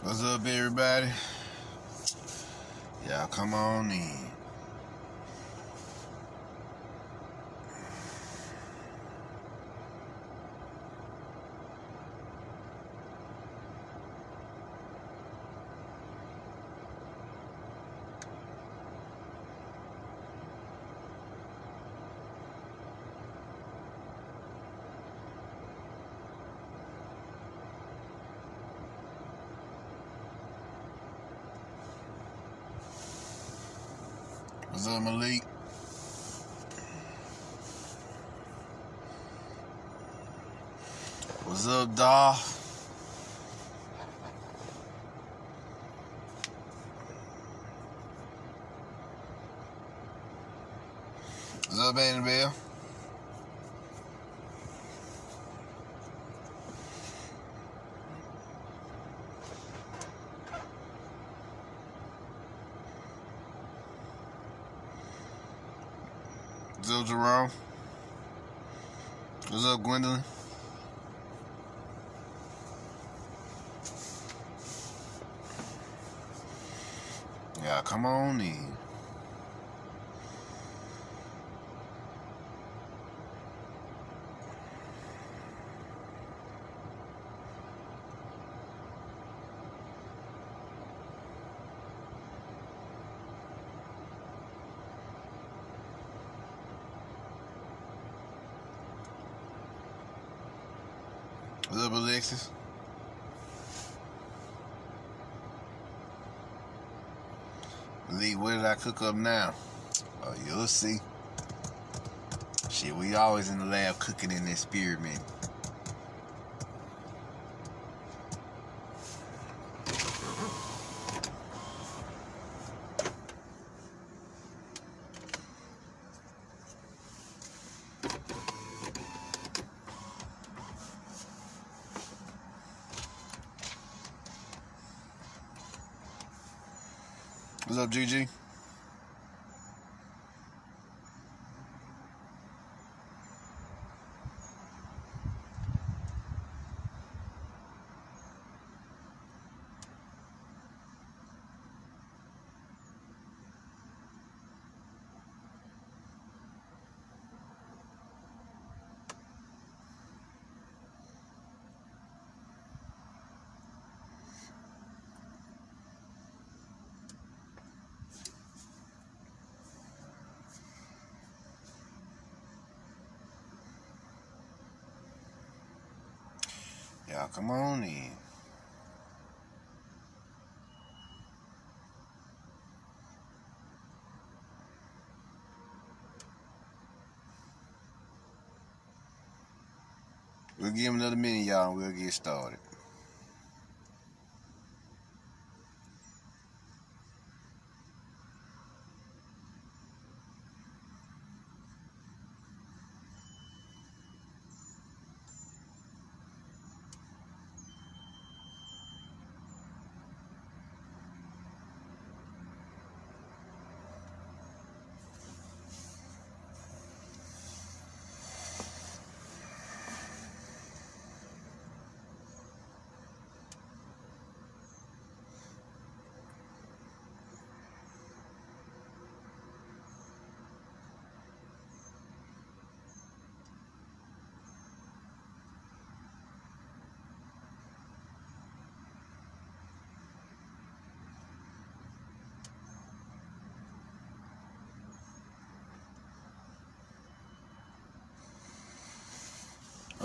What's up, everybody? Y'all come on in. What's up, Malik? What's up, Daw? What's up, Annabelle? What's up, Jerome? What's up, Gwendolyn? Yeah, come on in. What's up, Alexis? Lee, what did I cook up now? Oh, you'll see. Shit, we always in the lab cooking in this experiment. What's up, GG? Y'all come on in. We'll give him another minute, y'all, and we'll get started.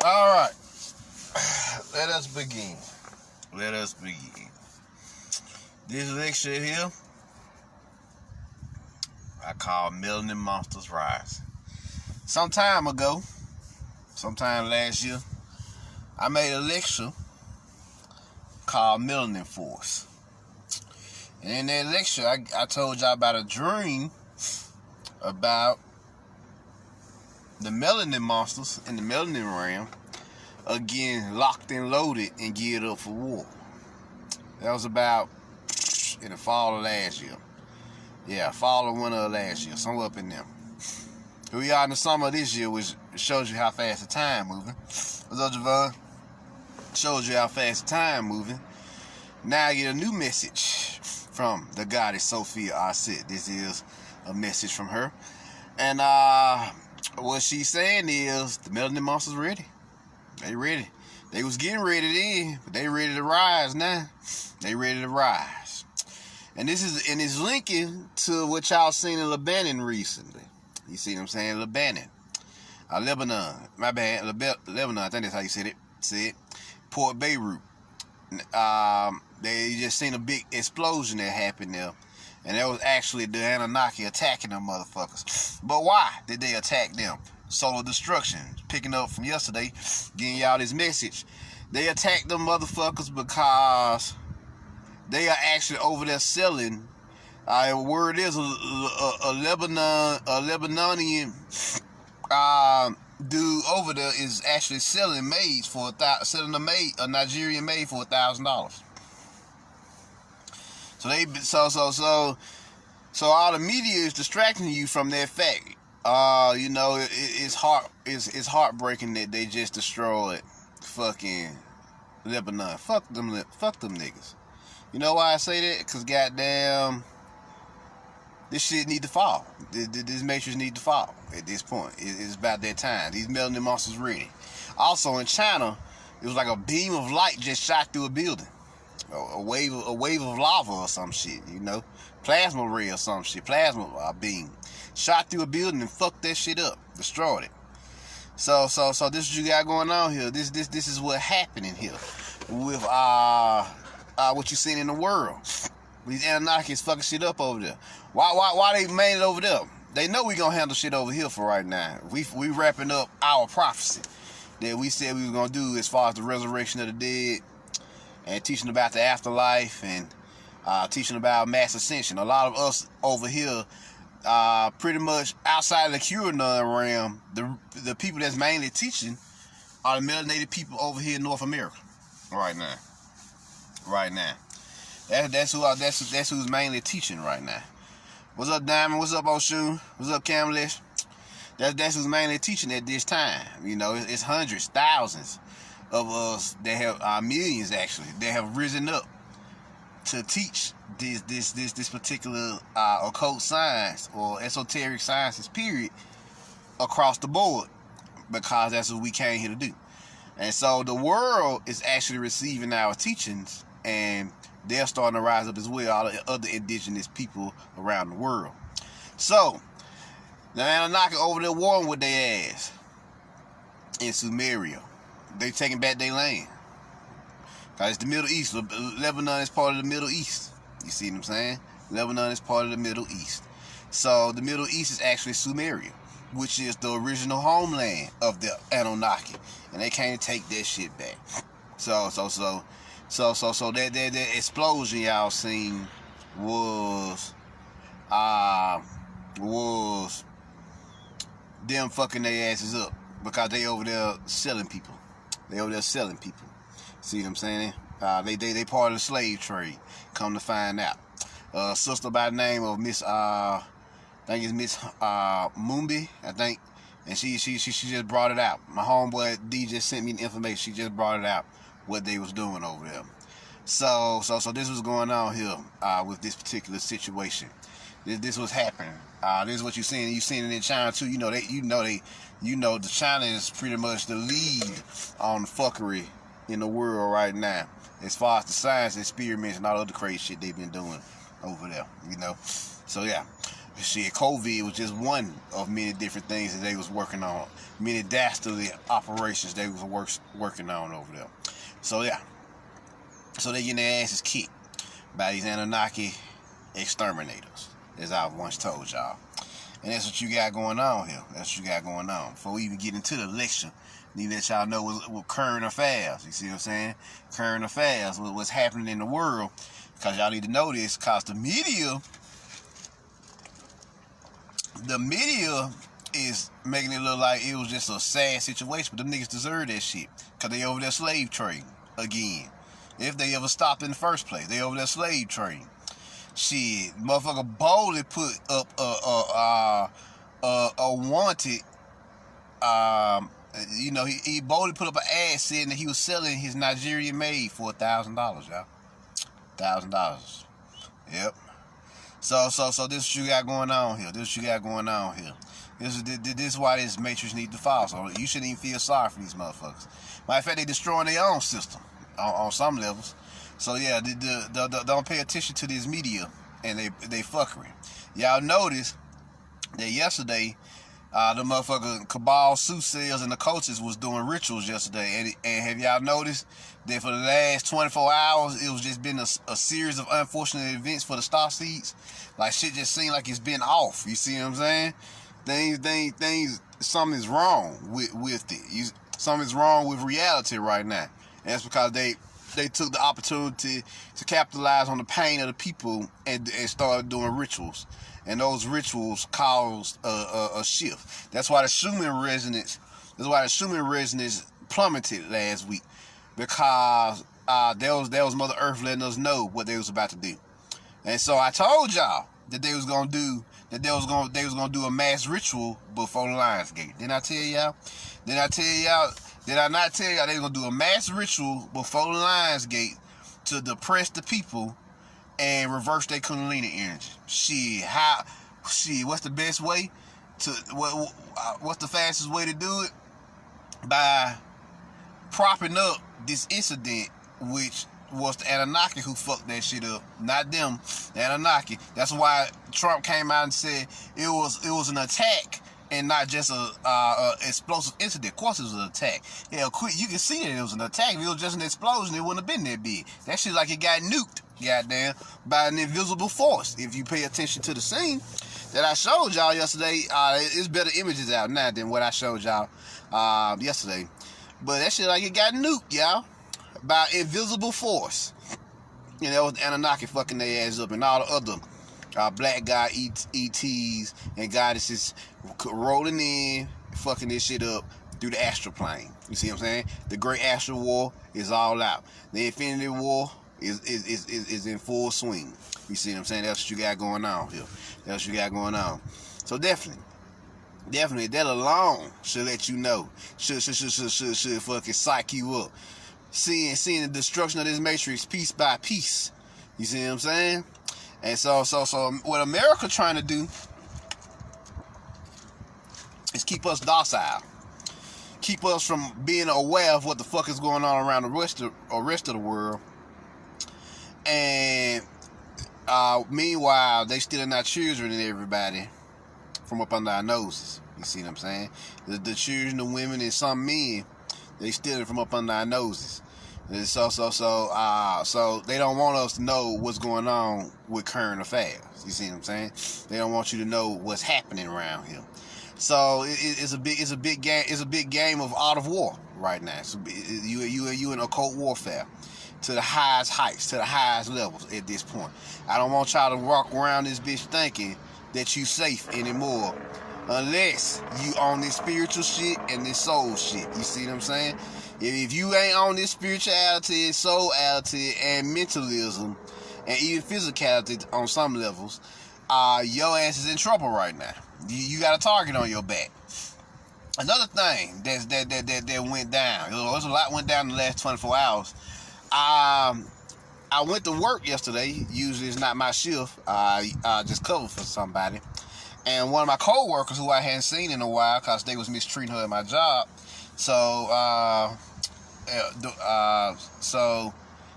All right, let us begin. Let us begin. This lecture here, I call Melanin Monsters Rising. Some time ago, sometime last year, I made a lecture called Melanin Force. And in that lecture, I told y'all about a dream about the melanin monsters in the melanin realm again locked and loaded and geared up for war. That was about in the fall of last year. Yeah, fall or winter of last year, somewhere up in there. Here we are in the summer of this year, which shows you how fast the time moving. What's up, Javon? Shows you how fast the time moving. Now I get a new message from the goddess Sophia Arset. This is a message from her. And what she's saying is the Melanin Monsters ready. They ready. They was getting ready then, but they ready to rise now. They ready to rise. And it's linking to what y'all seen in Lebanon recently. You see what I'm saying? Lebanon. Lebanon. My bad. Lebanon, I think that's how you said it. Port Beirut. They just seen a big explosion that happened there. And that was actually the Anunnaki attacking them motherfuckers. But why did they attack them? Solar destruction. Picking up from yesterday, getting y'all this message. They attacked them motherfuckers because they are actually over there selling. Word is a Lebanonian dude over there is actually selling maids for a Nigerian maid for $1,000. So all the media is distracting you from that fact. It's heartbreaking that they just destroyed fucking Lebanon. Fuck them niggas. You know why I say that? Cause goddamn, this shit need to fall. This matrix need to fall at this point. It's about that time. These Melanin Monsters ready. Also in China, it was like a beam of light just shot through a building. A wave of lava or some shit, plasma ray or some shit, plasma beam shot through a building and fucked that shit up, destroyed it. So this is what you got going on here. This is what happening here with what you seen in the world. These Anunnakis fucking shit up over there. Why they made it over there? They know we gonna handle shit over here for right now. We wrapping up our prophecy that we said we were gonna do as far as the resurrection of the dead and teaching about the afterlife and teaching about mass ascension. A lot of us over here, pretty much outside of the QAnon realm, the people that's mainly teaching are the melanated people over here in North America right now. That's who's mainly teaching right now. What's up, Diamond? What's up, Oshun? What's up, Camlish? That's who's mainly teaching at this time. It's hundreds, thousands of us that have millions actually that have risen up to teach this particular occult science or esoteric sciences period across the board, because that's what we came here to do. And so the world is actually receiving our teachings, and they're starting to rise up as well, all the other indigenous people around the world. So the Anunnaki over there warring with their ass in Sumeria. They taking back their land. Cause it's the Middle East. Lebanon is part of the Middle East. You see what I'm saying? Lebanon is part of the Middle East. So the Middle East is actually Sumeria, which is the original homeland of the Anunnaki, and they can't take that shit back. So that explosion y'all seen was them fucking their asses up because they over there selling people. See what I'm saying? They part of the slave trade. Come to find out. Sister by the name of Miss I think it's Miss Mumbi, I think, and she just brought it out. My homeboy D just sent me the information. She just brought it out what they was doing over there. So this was going on here with this particular situation. This was happening. This is what you're seeing. You seen it in China too. The China is pretty much the lead on the fuckery in the world right now, as far as the science experiments and all the other crazy shit they've been doing over there. So yeah, shit. COVID was just one of many different things that they was working on. Many dastardly operations they was working on over there. So yeah. So they getting their asses kicked by these Anunnaki exterminators, as I once told y'all. And that's what you got going on here. That's what you got going on. Before we even get into the lecture, need to let y'all know what current affairs. You see what I'm saying? Current affairs, what's happening in the world. Because y'all need to know this, because the media is making it look like it was just a sad situation, but them niggas deserve that shit. Because they over there slave trading again. If they ever stopped in the first place, they over there slave trading. Shit, motherfucker boldly put up a wanted. He boldly put up an ad saying that he was selling his Nigerian maid for $1,000, y'all. $1,000. Yep. So this is what you got going on here. This is why this matrix need to fall. So you shouldn't even feel sorry for these motherfuckers. Matter of fact, they destroying their own system on some levels. So yeah, don't pay attention to this media and they fuckery. Y'all notice that yesterday, the motherfucker cabal soothsayers and the coaches was doing rituals yesterday. And have y'all noticed that for the last 24 hours, it was just been a series of unfortunate events for the star seeds? Like, shit just seemed like it's been off. You see what I'm saying? Things, something's wrong with it. Something's wrong with reality right now. And that's because they took the opportunity to capitalize on the pain of the people and started doing rituals. And those rituals caused a shift. That's why the Schumann resonance plummeted last week, because there was Mother Earth letting us know what they was about to do. And so I told y'all that they was gonna do a mass ritual before the Lions Gate. Didn't I tell y'all? Did I not tell y'all they was gonna do a mass ritual before the Lions Gate to depress the people and reverse their Kundalini energy? What's the best way to what's the fastest way to do it? By propping up this incident, which was the Anunnaki who fucked that shit up, not them. The Anunnaki. That's why Trump came out and said it was an attack and not just a explosive incident. Of course it was an attack. Yeah, you can see that it was an attack. If it was just an explosion, it wouldn't have been that big. That shit like it got nuked, goddamn, by an invisible force. If you pay attention to the scene that I showed y'all yesterday, it's better images out now than what I showed y'all yesterday. But that shit like it got nuked, y'all, by invisible force. You know, the Anunnaki fucking their ass up, and all the other black guy ETs and goddesses rolling in, fucking this shit up through the astral plane. You see what I'm saying? The Great Astral War is all out. The Infinity War is in full swing. You see what I'm saying? That's what you got going on here. That's what you got going on. So definitely, that alone should let you know. Should fucking psych you up. Seeing the destruction of this matrix piece by piece. You see what I'm saying? And so what America trying to do is keep us docile. Keep us from being aware of what the fuck is going on around the rest of the world. And meanwhile, they stealing our children and everybody from up under our noses. You see what I'm saying? The children, the women, and some men, they stealing from up under our noses. And so they don't want us to know what's going on with current affairs. You see what I'm saying? They don't want you to know what's happening around here. So it's a big game of art of war right now. So you in occult warfare to the highest heights, to the highest levels at this point. I don't want y'all to walk around this bitch thinking that you safe anymore, unless you on this spiritual shit and this soul shit. You see what I'm saying? If you ain't on this spirituality, soulity, and mentalism, and even physicality on some levels, your ass is in trouble right now. You got a target on your back. Another thing that went down, there's a lot went down in the last 24 hours. I went to work yesterday. Usually it's not my shift. I just covered for somebody. And one of my co-workers who I hadn't seen in a while because they was mistreating her at my job. So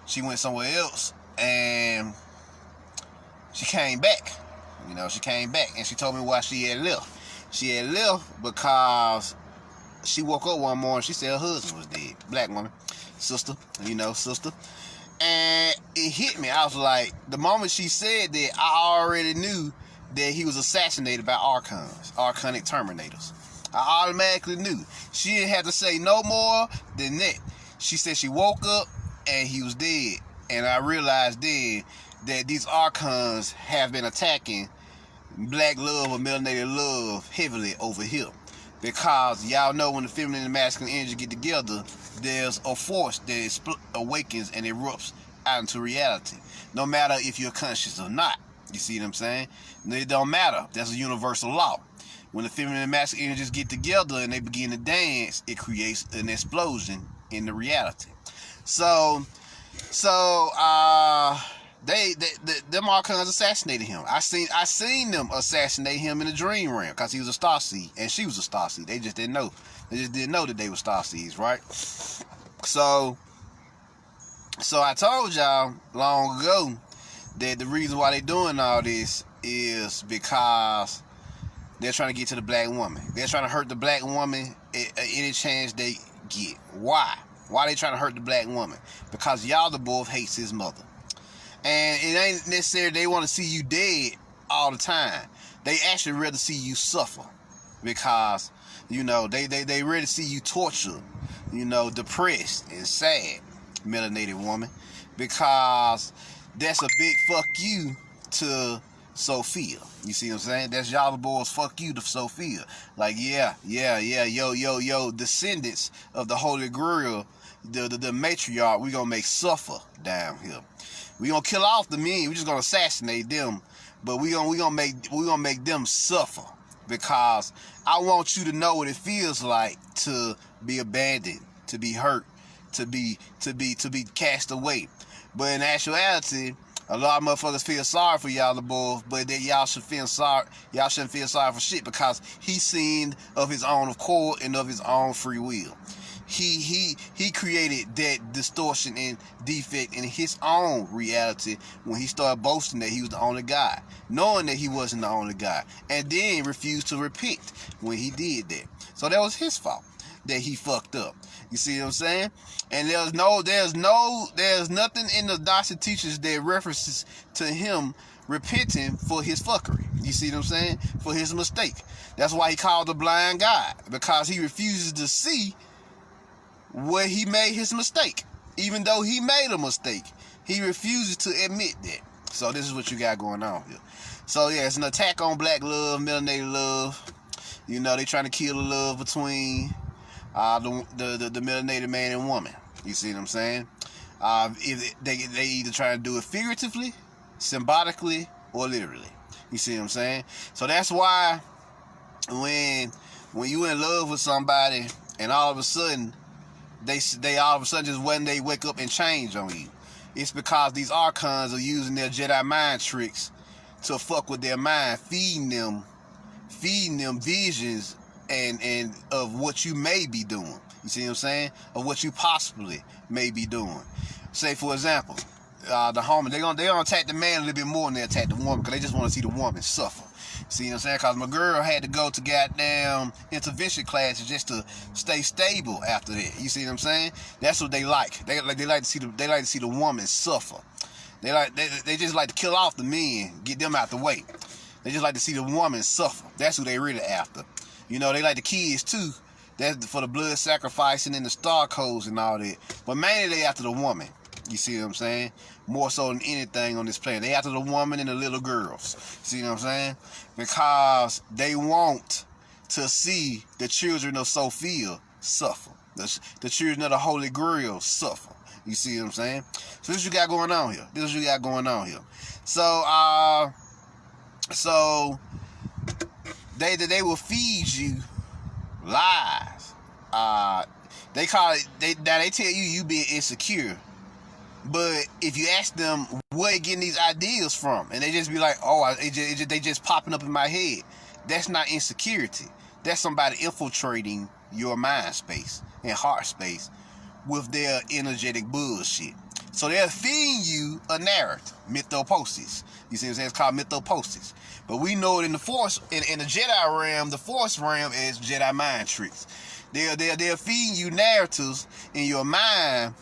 she went somewhere else and she came back. You know, she came back and she told me why she had left. She had left because she woke up one morning. She said her husband was dead. Black woman, sister. And it hit me. I was like, the moment she said that, I already knew that he was assassinated by archons, archonic terminators. I automatically knew. She didn't have to say no more than that. She said she woke up and he was dead. And I realized then that these archons have been attacking black love or melanated love heavily over here. Because y'all know when the feminine and masculine energy get together, there's a force that awakens and erupts out into reality. No matter if you're conscious or not. You see what I'm saying? It don't matter. That's a universal law. When the feminine and masculine energies get together and they begin to dance, it creates an explosion in the reality. So them archons assassinated him. I seen them assassinate him in the dream realm because he was a starseed and she was a starseed. They just didn't know. They just didn't know that they were starseeds, right? So I told y'all long ago that the reason why they doing all this is because they're trying to get to the black woman. They're trying to hurt the black woman any chance they get. Why? Why they trying to hurt the black woman? Because y'all the boy hates his mother. And it ain't necessarily they want to see you dead all the time. They actually rather see you suffer. Because, you know, they rather see you tortured, you know, depressed and sad, melanated woman. Because that's a big fuck you to Sophia. You see what I'm saying? That's y'all the boys fuck you to Sophia. Like, yeah, yo, descendants of the Holy Grail, the matriarch, we gonna make suffer down here. We gonna kill off the men. We just gonna assassinate them, but we gonna make them suffer, because I want you to know what it feels like to be abandoned, to be hurt, to be cast away. But in actuality, a lot of motherfuckers feel sorry for y'all the boys, but then y'all shouldn't feel sorry for shit, because he sinned of his own accord and of his own free will. He created that distortion and defect in his own reality when he started boasting that he was the only God, knowing that he wasn't the only God, and then refused to repent when he did that. So that was his fault that he fucked up. You see what I'm saying? And there's nothing in the Gnostic teachings that references to him repenting for his fuckery. You see what I'm saying? For his mistake. That's why he called the blind God, because he refuses to see where he made his mistake. Even though he made a mistake, he refuses to admit that. So this is what you got going on here. So yeah, it's an attack on black love, melanated love. You know, they trying to kill the love between the melanated man and woman. You see what I'm saying? If they either try to do it figuratively, symbolically, or literally. You see what I'm saying? So that's why when you in love with somebody and all of a sudden they all of a sudden just one day wake up and change on you, it's because these archons are using their Jedi mind tricks to fuck with their mind, feeding them visions and of what you may be doing. You see what I'm saying? Of what you possibly may be doing. Say for example, the homie, they gonna attack the man a little bit more than they attack the woman, because they just want to see the woman suffer. See what I'm saying? Because my girl had to go to goddamn intervention classes just to stay stable after that. You see what I'm saying? That's what they like. They like to see the woman suffer. They just like to kill off the men, get them out the way. They just like to see the woman suffer. That's who they really after. You know, they like the kids too. That's for the blood sacrificing and the star codes and all that. But mainly they after the woman. You see what I'm saying? More so than anything on this planet. They after the woman and the little girls. See what I'm saying? Because they want to see the children of Sophia suffer. The children of the Holy Grail suffer. You see what I'm saying? So this is what you got going on here. So they will feed you lies. They call it. They tell you being insecure. But if you ask them where they getting these ideas from, and they just be like, "Oh, they just popping up in my head," that's not insecurity. That's somebody infiltrating your mind space and heart space with their energetic bullshit. So they're feeding you a narrative, mythoposis. You see what I'm saying? It's called mythoposis. But we know it in the Force, in the Jedi realm, the Force realm is Jedi mind tricks. They're feeding you narratives in your mind,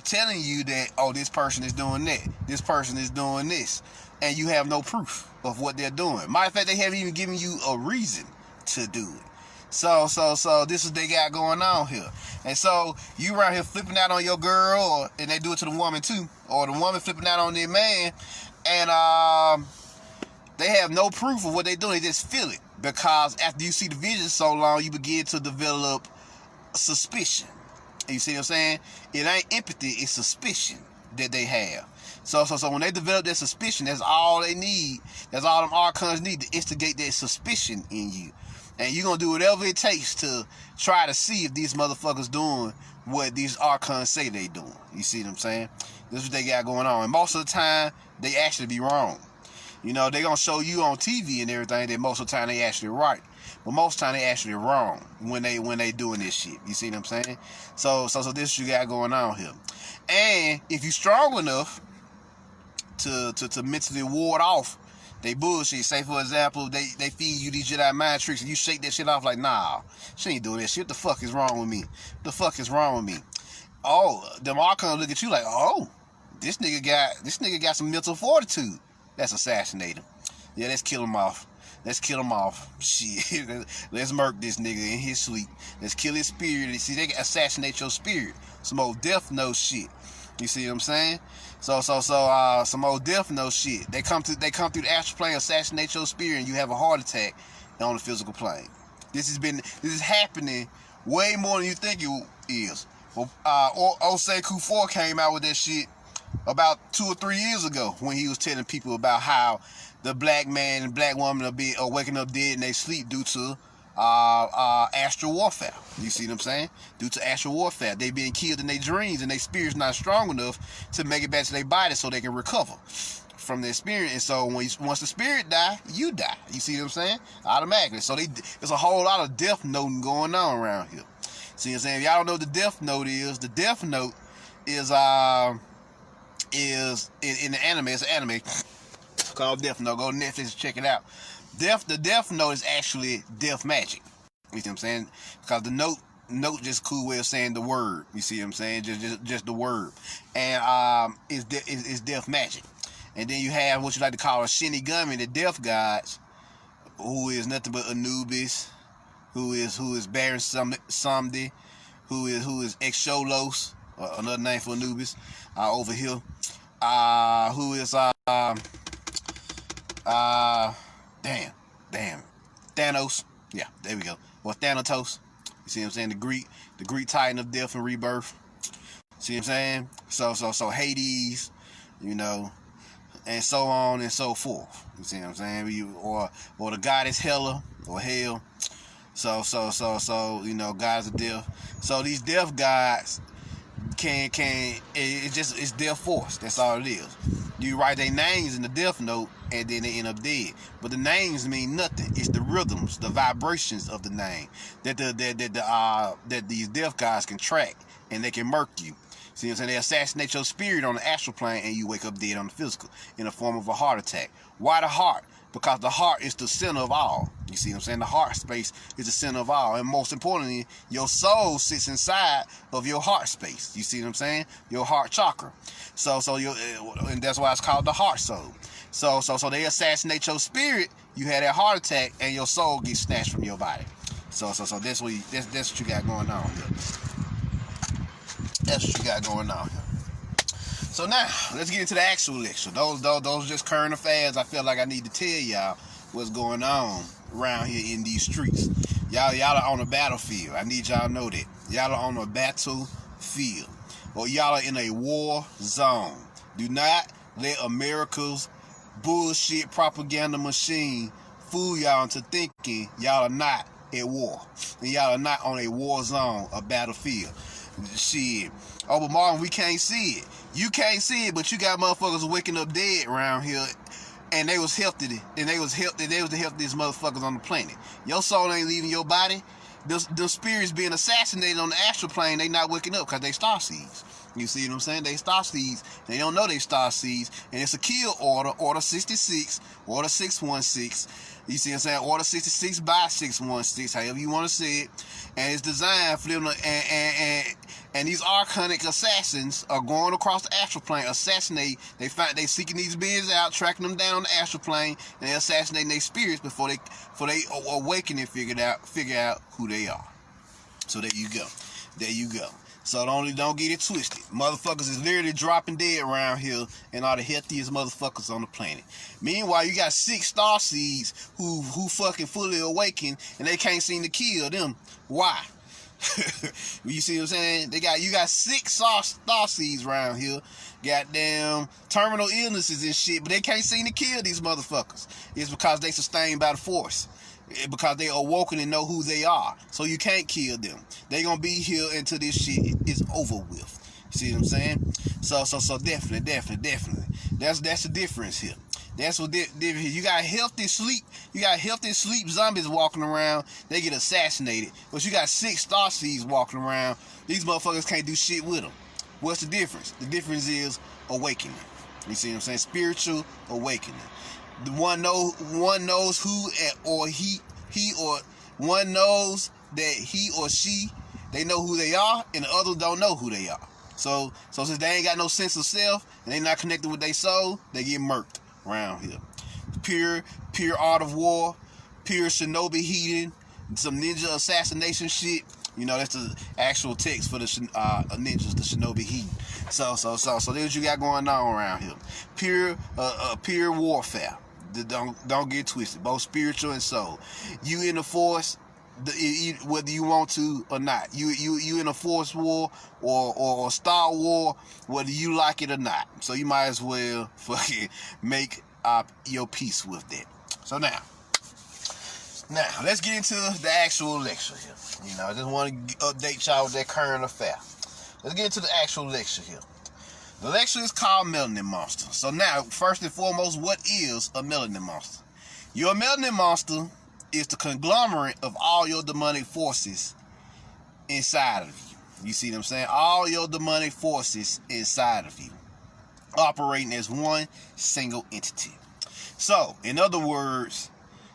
telling you that, oh, this person is doing that, this person is doing this, and you have no proof of what they're doing. Matter of fact, they haven't even given you a reason to do it. So this is what they got going on here. And so you around here flipping out on your girl, and they do it to the woman too, or the woman flipping out on their man, and they have no proof of what they're doing. They just feel it, because after you see the vision so long, you begin to develop suspicion. You see what I'm saying? It ain't empathy, it's suspicion that they have. So when they develop that suspicion, that's all they need. That's all them archons need, to instigate that suspicion in you. And you're going to do whatever it takes to try to see if these motherfuckers doing what these archons say they doing. You see what I'm saying? This is what they got going on. And most of the time, they actually be wrong. You know, they going to show you on TV and everything that most of the time they actually right. But most of the time they actually wrong when they doing this shit. You see what I'm saying? So this is what you got going on here. And if you strong enough to mentally ward off they bullshit, say for example, they feed you these Jedi mind tricks and you shake that shit off like, nah, she ain't doing that shit. What the fuck is wrong with me? What the fuck is wrong with me? Oh, them archons look at you like, oh, this nigga got some mental fortitude. Let's assassinate him. Yeah, let's kill him off. Let's kill him off. Shit. Let's murk this nigga in his sleep. Let's kill his spirit. See, they can assassinate your spirit. Some old Death Note shit. You see what I'm saying? So some old Death Note shit. They come through the astral plane, assassinate your spirit, and you have a heart attack on the physical plane. This is happening way more than you think it is. Well, Oseku 4 came out with that shit about 2 or 3 years ago when he was telling people about how the black man and black woman are waking up dead in their sleep due to astral warfare. You see what I'm saying? Due to astral warfare. They being killed in their dreams and their spirit's not strong enough to make it back to their body so they can recover from their spirit. And so once the spirit die, you die. You see what I'm saying? Automatically. So there's a whole lot of death noting going on around here. See what I'm saying? If y'all don't know what the death note is, the death note is in the anime, it's an anime called Death Note. Go to Netflix and check it out. The Death Note is actually death magic. You see what I'm saying? Because the note just a cool way of saying the word. You see what I'm saying? Just the word. And it's death magic. And then you have what you like to call a Shinigami, the death gods, who is nothing but Anubis, who is Baron Samedi, who is Exolos, another name for Anubis, over here. Who is Thanos. Yeah, there we go. Or Thanatos. You see what I'm saying? The Greek titan of death and rebirth. See what I'm saying? So Hades, you know, and so on and so forth. You see what I'm saying? Or the goddess Hela or Hell. So you know, gods of death. So these death gods it's death force. That's all it is. You write their names in the death note and then they end up dead. But the names mean nothing. It's the rhythms, the vibrations of the name that these death gods can track and they can murk you. See what I'm saying? They assassinate your spirit on the astral plane and you wake up dead on the physical in the form of a heart attack. Why the heart? Because the heart is the center of all. You see what I'm saying? The heart space is the center of all. And most importantly, your soul sits inside of your heart space. You see what I'm saying? Your heart chakra. And that's why it's called the heart soul. So they assassinate your spirit, you had that heart attack, and your soul gets snatched from your body. So that's what you got going on here. That's what you got going on here. So now, let's get into the actual lecture. Those just current affairs. I feel like I need to tell y'all what's going on around here in these streets. Y'all are on a battlefield. I need y'all to know that. Y'all are on a battlefield. Or y'all are in a war zone. Do not let America's bullshit propaganda machine fool y'all into thinking y'all are not at war. And y'all are not on a war zone, a battlefield. Shit. Oh, but Marvin, we can't see it. You can't see it, but you got motherfuckers waking up dead around here, and they was healthy, and they was the healthiest motherfuckers on the planet. Your soul ain't leaving your body. The spirits being assassinated on the astral plane, they not waking up because they star seeds. You see what I'm saying? They star seeds. They don't know they star seeds, and it's a kill order 66, order 616. You see what I'm saying? Order 66 by 616, however you want to say it. And it's designed for them to, and these archonic assassins are going across the astral plane, assassinate. They seeking these beings out, tracking them down on the astral plane, and they assassinating their spirits before they awaken and figure out who they are. So there you go. So don't get it twisted. Motherfuckers is literally dropping dead around here and are the healthiest motherfuckers on the planet. Meanwhile, you got 6 star seeds who fucking fully awakened and they can't seem to kill them. Why? You see what I'm saying? You got 6 star seeds around here. Goddamn terminal illnesses and shit, but they can't seem to kill these motherfuckers. It's because they sustained by the force. because they awoken and know who they are. So you can't kill them. They gonna be here until this shit is over with. See what I'm saying? So definitely. That's the difference here. That's what difference. You got healthy sleep. You got healthy sleep zombies walking around. They get assassinated. But you got sick starseeds walking around. These motherfuckers can't do shit with them. What's the difference? The difference is awakening. You see what I'm saying? Spiritual awakening. The one knows who or he or one knows that he or she, they know who they are, and the others don't know who they are. So since they ain't got no sense of self and they not connected with their soul, they get murked around here. Pure art of war, pure shinobi heating, some ninja assassination shit. You know, that's the actual text for the ninjas, the shinobi heating. So that's what you got going on around here. Pure warfare. Don't get twisted. Both spiritual and soul. You in the force, whether you want to or not. You in a force war or Star War, whether you like it or not. So you might as well fucking make your peace with that. So now let's get into the actual lecture here. You know, I just want to update y'all with that current affair. Let's get into the actual lecture here. The lecture is called Melanin Monster. So now, first and foremost, what is a Melanin Monster? Your Melanin Monster is the conglomerate of all your demonic forces inside of you. You see what I'm saying? All your demonic forces inside of you, operating as one single entity. So, in other words,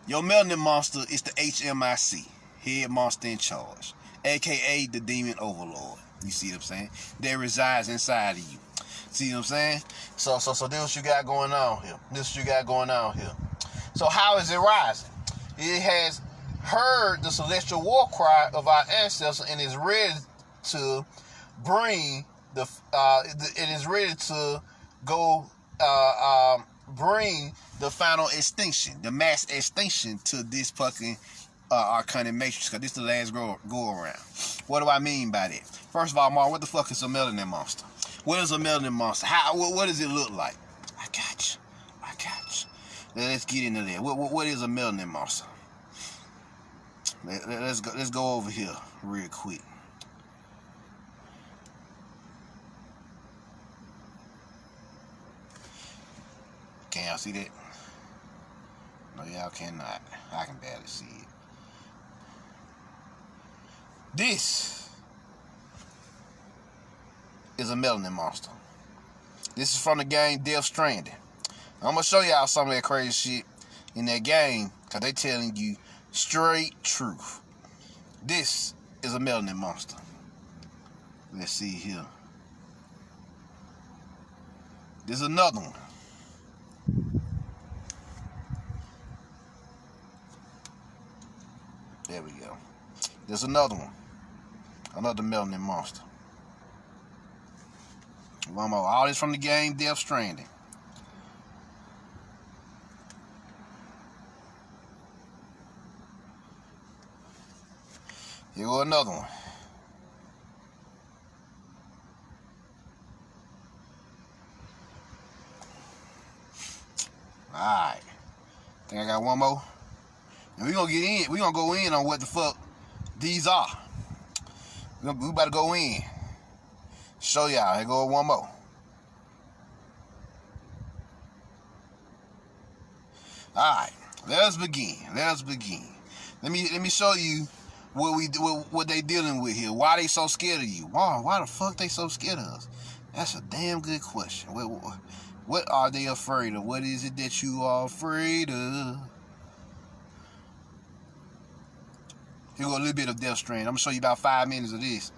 your Melanin Monster is the HMIC, Head Monster in Charge, aka the Demon Overlord. You see what I'm saying? That resides inside of you. See what I'm saying? So this what you got going on here. So how is it rising? It has heard the celestial war cry of our ancestors and is ready to bring bring the final extinction, the mass extinction to this fucking arcanic matrix, because this is the last go around. What do I mean by that? First of all, Mark, what the fuck is a Melanin Monster? What is a Melanin Monster? What does it look like? I got you. Let's get into that. What is a Melanin Monster? Let's go over here real quick. Can y'all see that? No, y'all cannot. I can barely see it. This is a Melanin Monster. This is from the game Death Stranding. I'm going to show y'all some of that crazy shit in that game, because they telling you straight truth. This is a Melanin Monster. Let's see here. There's another one. There we go. There's another one. Another Melanin Monster. One more. All this from the game Death Stranding. Here go another one. Alright. Think I got one more? And we're gonna go in on what the fuck these are. We about to go in. Show y'all. Here go one more. Alright. Let us begin. Let me show you what they dealing with here. Why they so scared of you? Why the fuck they so scared of us? That's a damn good question. What are they afraid of? What is it that you are afraid of? Here go a little bit of Death Stranding. I'm gonna show you about 5 minutes of this,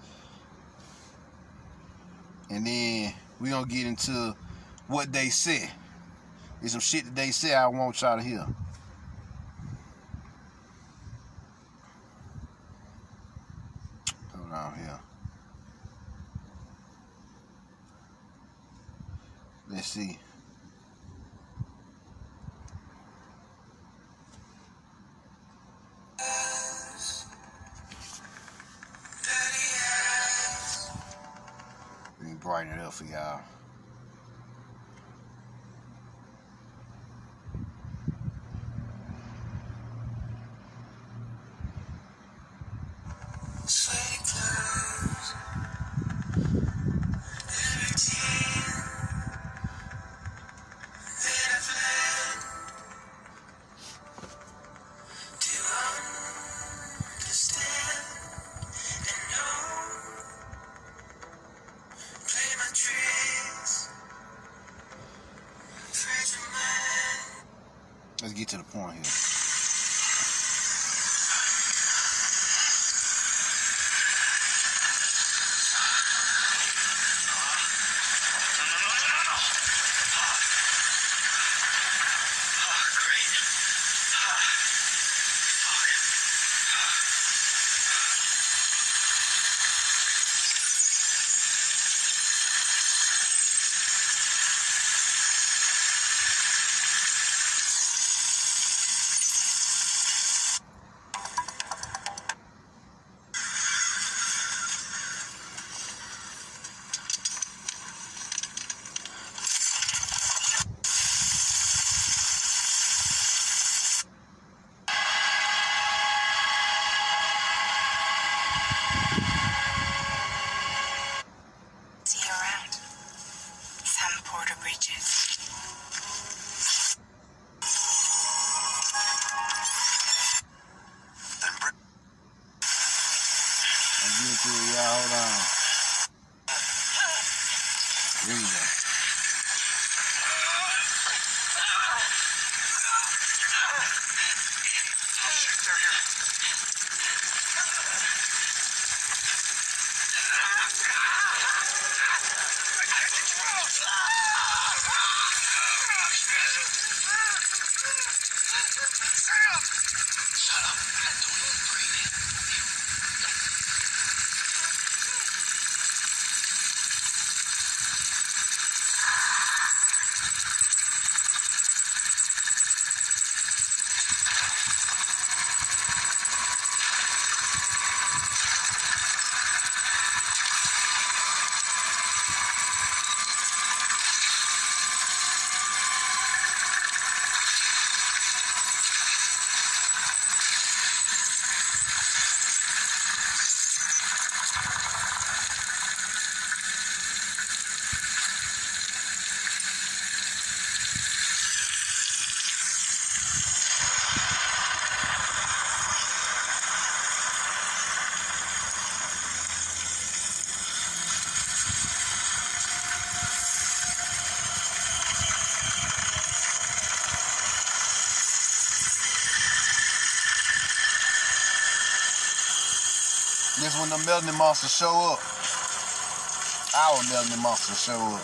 and then we're gonna get into what they say. There's some shit that they say I want y'all to hear. Hold on here. Let's see. Let me brighten it up for y'all. Let's get to the point here. Hold on. Here we go. They're here. Shut up. Don't breathe. This when the Melanin monsters show up. Our Melanin monsters show up.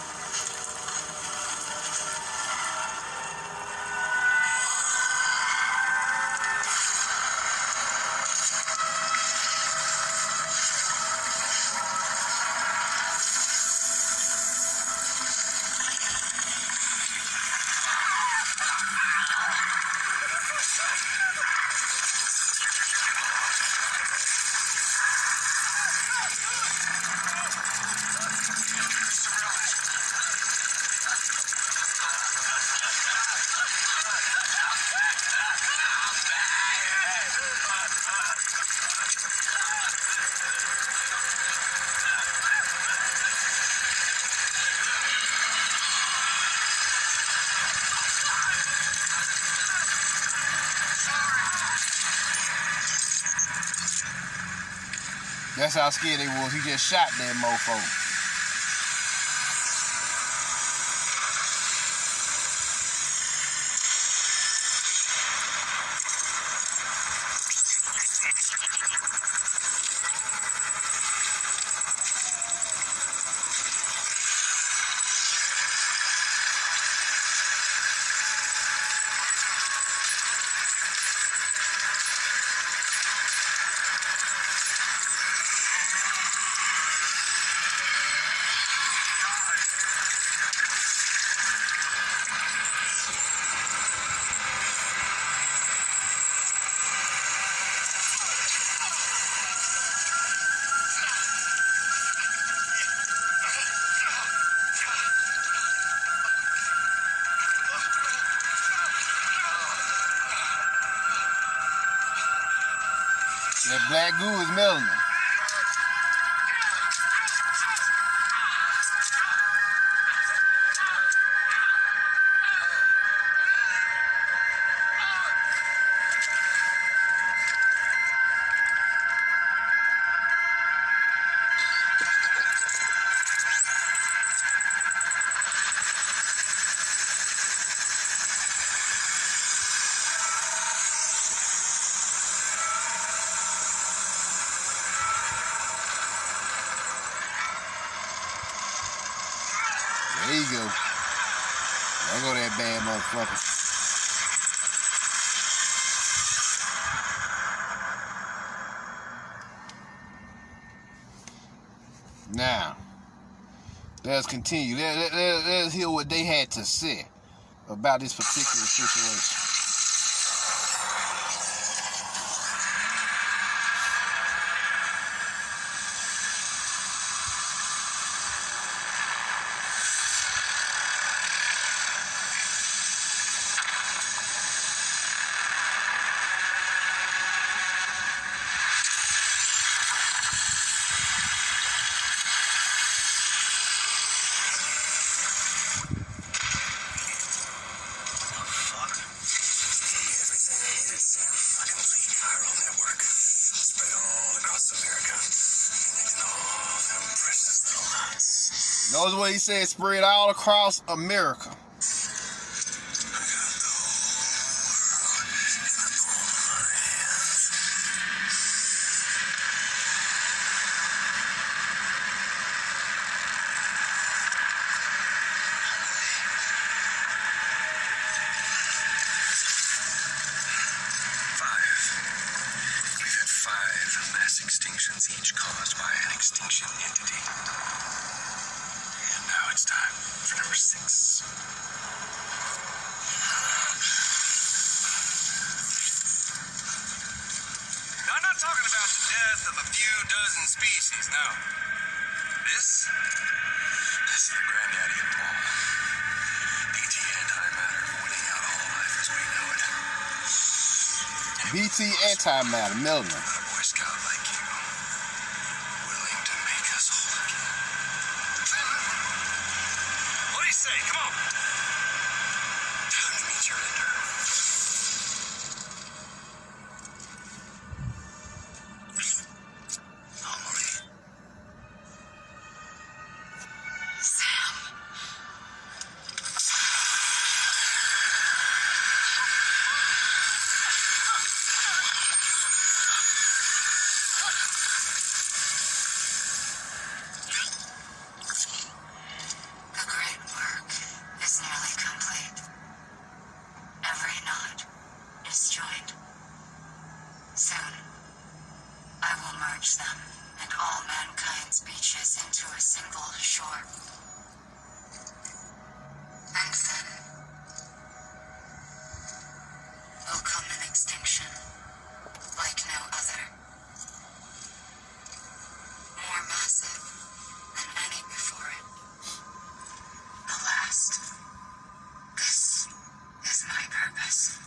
That's how scared they was. He just shot that mofo. That black goo is melanin. you go. There go that bad motherfucker. Now, let's continue. Let's hear what they had to say about this particular situation. Notice what he said, spread all across America. We've had 5 mass extinctions, each caused by an extinction entity. And now it's time for number 6. Now, I'm not talking about the death of a few dozen species, no. This is the granddaddy of them all. BT antimatter winning out all life as we know it. BT antimatter, Melanin. A Boy Scout like you, willing to make us whole again. What do you say? Come on. Time to meet your ender. Anomaly. Sam. The great work is nearly complete. Every knot is joined. Soon, I will merge them and all mankind's beaches into a single shore. And then will come an extinction like no other. More massive than any before it. The last. This is my purpose.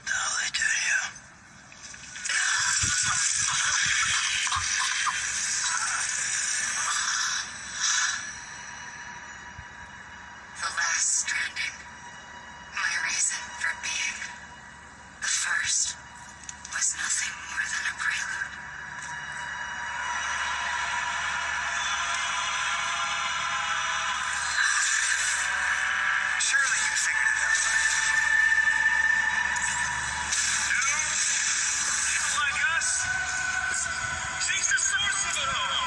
Dolly, do you? The last stranding. My reason for being. The first was nothing more than a prelude. Surely you figured it out by now. People like us? She's the source of it all.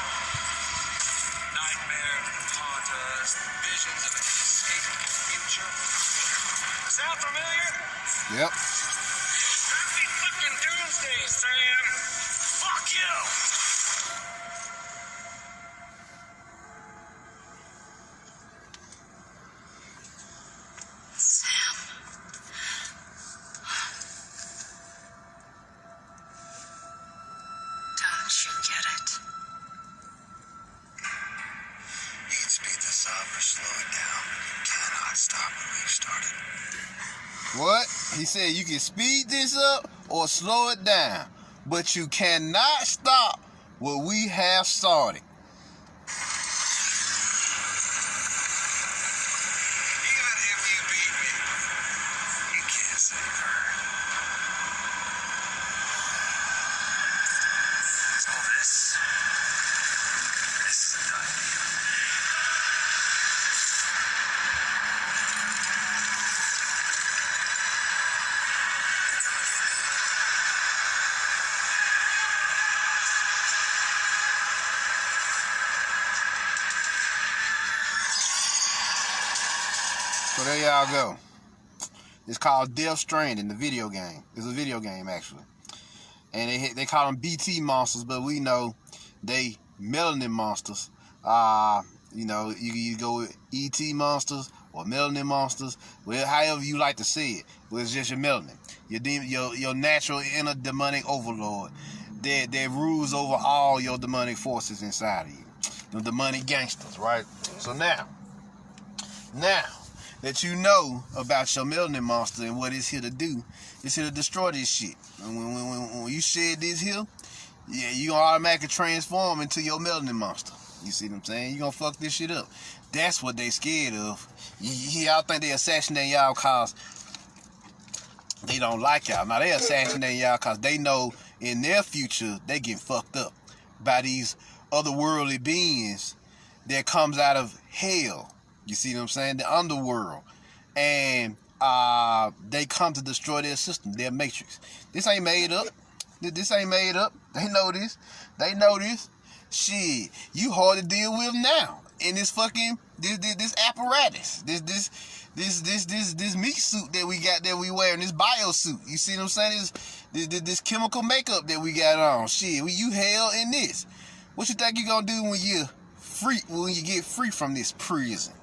Nightmares that haunt us, visions of an inescapable future. Sound familiar? Yep. Happy fucking doomsday, Sam! Fuck you! Sam. Don't you get it? You can speed this up or slow it down. You cannot stop what we've started. What? He said you can speed this up or slow it down, but you cannot stop what we have started. Even if you beat me, you can't save her. So this is the time deal. So there y'all go. It's called Death Stranding, the video game. It's a video game, actually. And they call them BT monsters, but we know they melanin monsters. You know, you go with ET monsters or melanin monsters, well, however you like to say it. But it's just your melanin, your natural inner demonic overlord that rules over all your demonic forces inside of you. The demonic gangsters, right? So now that you know about your melanin monster and what it's here to do, it's here to destroy this shit. And when you shed this here, yeah, you gonna automatically transform into your melanin monster. You see what I'm saying? You gonna fuck this shit up. That's what they scared of. Y'all think they assassinate y'all cause they don't like y'all. Now they assassinate y'all cause they know in their future they get fucked up by these otherworldly beings that comes out of hell. You see what I'm saying? The underworld. And they come to destroy their system, their matrix. This ain't made up. This ain't made up. They know this. They know this. Shit, you hard to deal with now in this fucking this apparatus. This meat suit that we got that we wearing, this bio suit. You see what I'm saying? This chemical makeup that we got on. Shit, you hell in this. What you think you gonna do when you get free from this prison?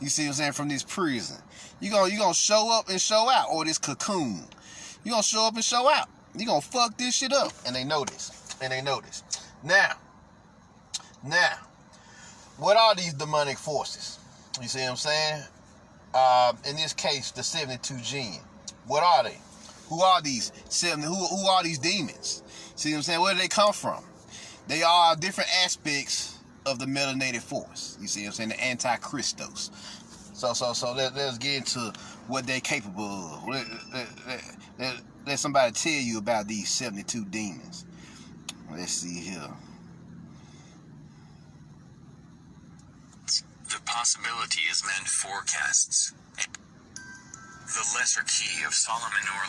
You see what I'm saying? From this prison. You gonna show up and show out, or this cocoon. You gonna show up and show out. You gonna fuck this shit up. And they know this. Now, what are these demonic forces? You see what I'm saying? In this case, the 72 Djinn. What are they? Who are these 70? Who are these demons? See what I'm saying? Where do they come from? They are different aspects of the melanated force. You see what I'm saying? The Anti-Christos. So let's get into what they're capable of. Let somebody tell you about these 72 demons. Let's see here. The possibility is meant forecasts. The Lesser Key of Solomon, or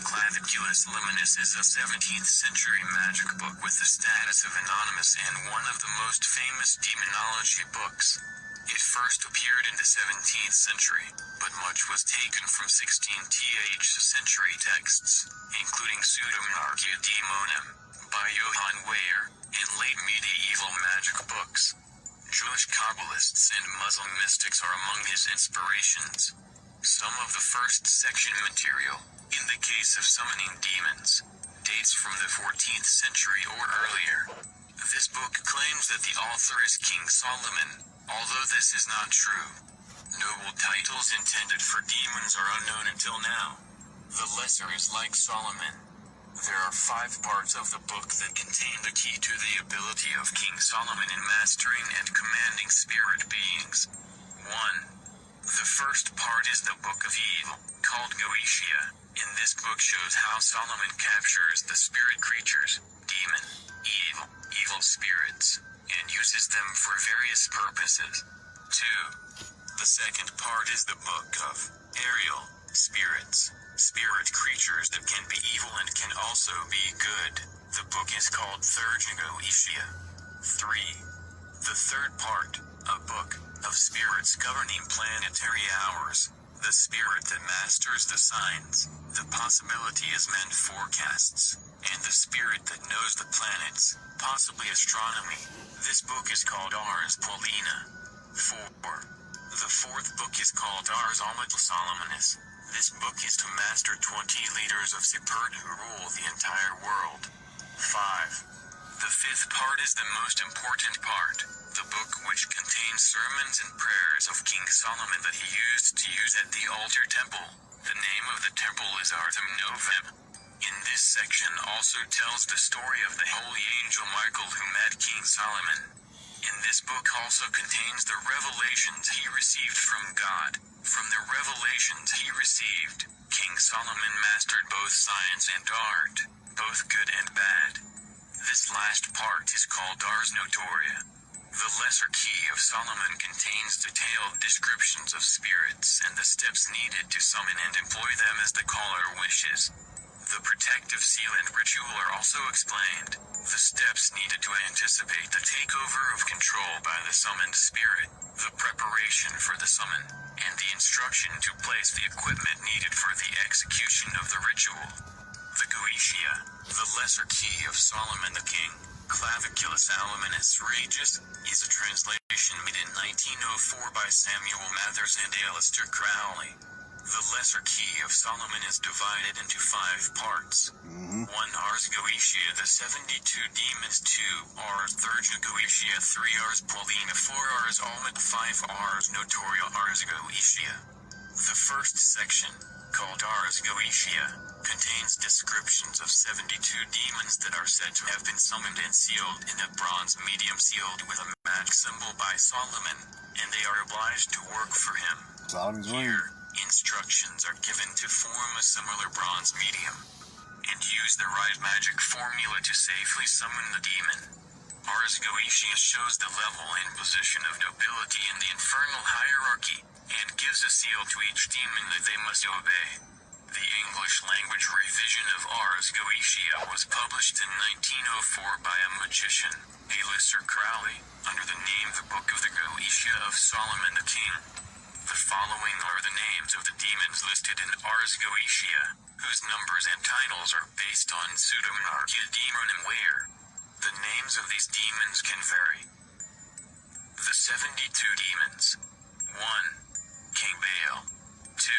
Clavicula's Luminous, is a 17th century magic book with the status of anonymous and one of the most famous demonology books. It first appeared in the 17th century, but much was taken from 16th century texts, including Pseudomonarchia Daemonem by Johann Weyer, and late medieval magic books. Jewish Kabbalists and Muslim mystics are among his inspirations. Some of the first section material, in the case of summoning demons, dates from the 14th century or earlier. This book claims that the author is King Solomon, although this is not true. Noble titles intended for demons are unknown until now. The Lesser is like Solomon. There are 5 parts of the book that contain the key to the ability of King Solomon in mastering and commanding spirit beings. 1. The first part is the Book of Evil, called Goetia. In this book shows how Solomon captures the spirit creatures, demon, evil spirits, and uses them for various purposes. 2. The second part is the Book of Ariel, spirits, spirit creatures that can be evil and can also be good. The book is called Third Goetia. 3. The third part, a book of spirits governing planetary hours, the spirit that masters the signs, the possibility is meant forecasts, and the spirit that knows the planets, possibly astronomy. This book is called Ars Paulina. 4. The fourth book is called Ars Solomonis. This book is to master 20 leaders of Sipert who rule the entire world. 5. The fifth part is the most important part, the book which contains sermons and prayers of King Solomon that he used to use at the altar temple. The name of the temple is Artem Novem. In this section also tells the story of the holy angel Michael who met King Solomon. In this book also contains the revelations he received from God. From the revelations he received, King Solomon mastered both science and art, both good and bad. This last part is called Ars Notoria. The Lesser Key of Solomon contains detailed descriptions of spirits and the steps needed to summon and employ them as the caller wishes. The protective seal and ritual are also explained. The steps needed to anticipate the takeover of control by the summoned spirit. The preparation for the summon. and the instruction to place the equipment needed for the execution of the ritual. The Goetia, the lesser key of Solomon the King, Claviculus Aluminus Regis, is a translation made in 1904 by Samuel Mathers and Aleister Crowley. The lesser key of Solomon is divided into 5 parts. 1 Ars Goetia, the 72 demons, 2 Ars Thurgia Goetia, 3 Ars Paulina, 4 Ars Almut, 5 Ars Notoria Ars Goetia. The first section, called Ars Goetia, contains descriptions of 72 demons that are said to have been summoned and sealed in a bronze medium sealed with a magic symbol by Solomon, and they are obliged to work for him. Solomon's ring. Here, instructions are given to form a similar bronze medium, and use the right magic formula to safely summon the demon. Ars Goetia shows the level and position of nobility in the infernal hierarchy, and gives a seal to each demon that they must obey. The English language revision of Ars Goetia was published in 1904 by a magician, Aleister Crowley, under the name The Book of the Goetia of Solomon the King. The following are the names of the demons listed in Ars Goetia, whose numbers and titles are based on pseudomonarchia demonym where. The names of these demons can vary. The 72 demons. 1. King Baal. 2.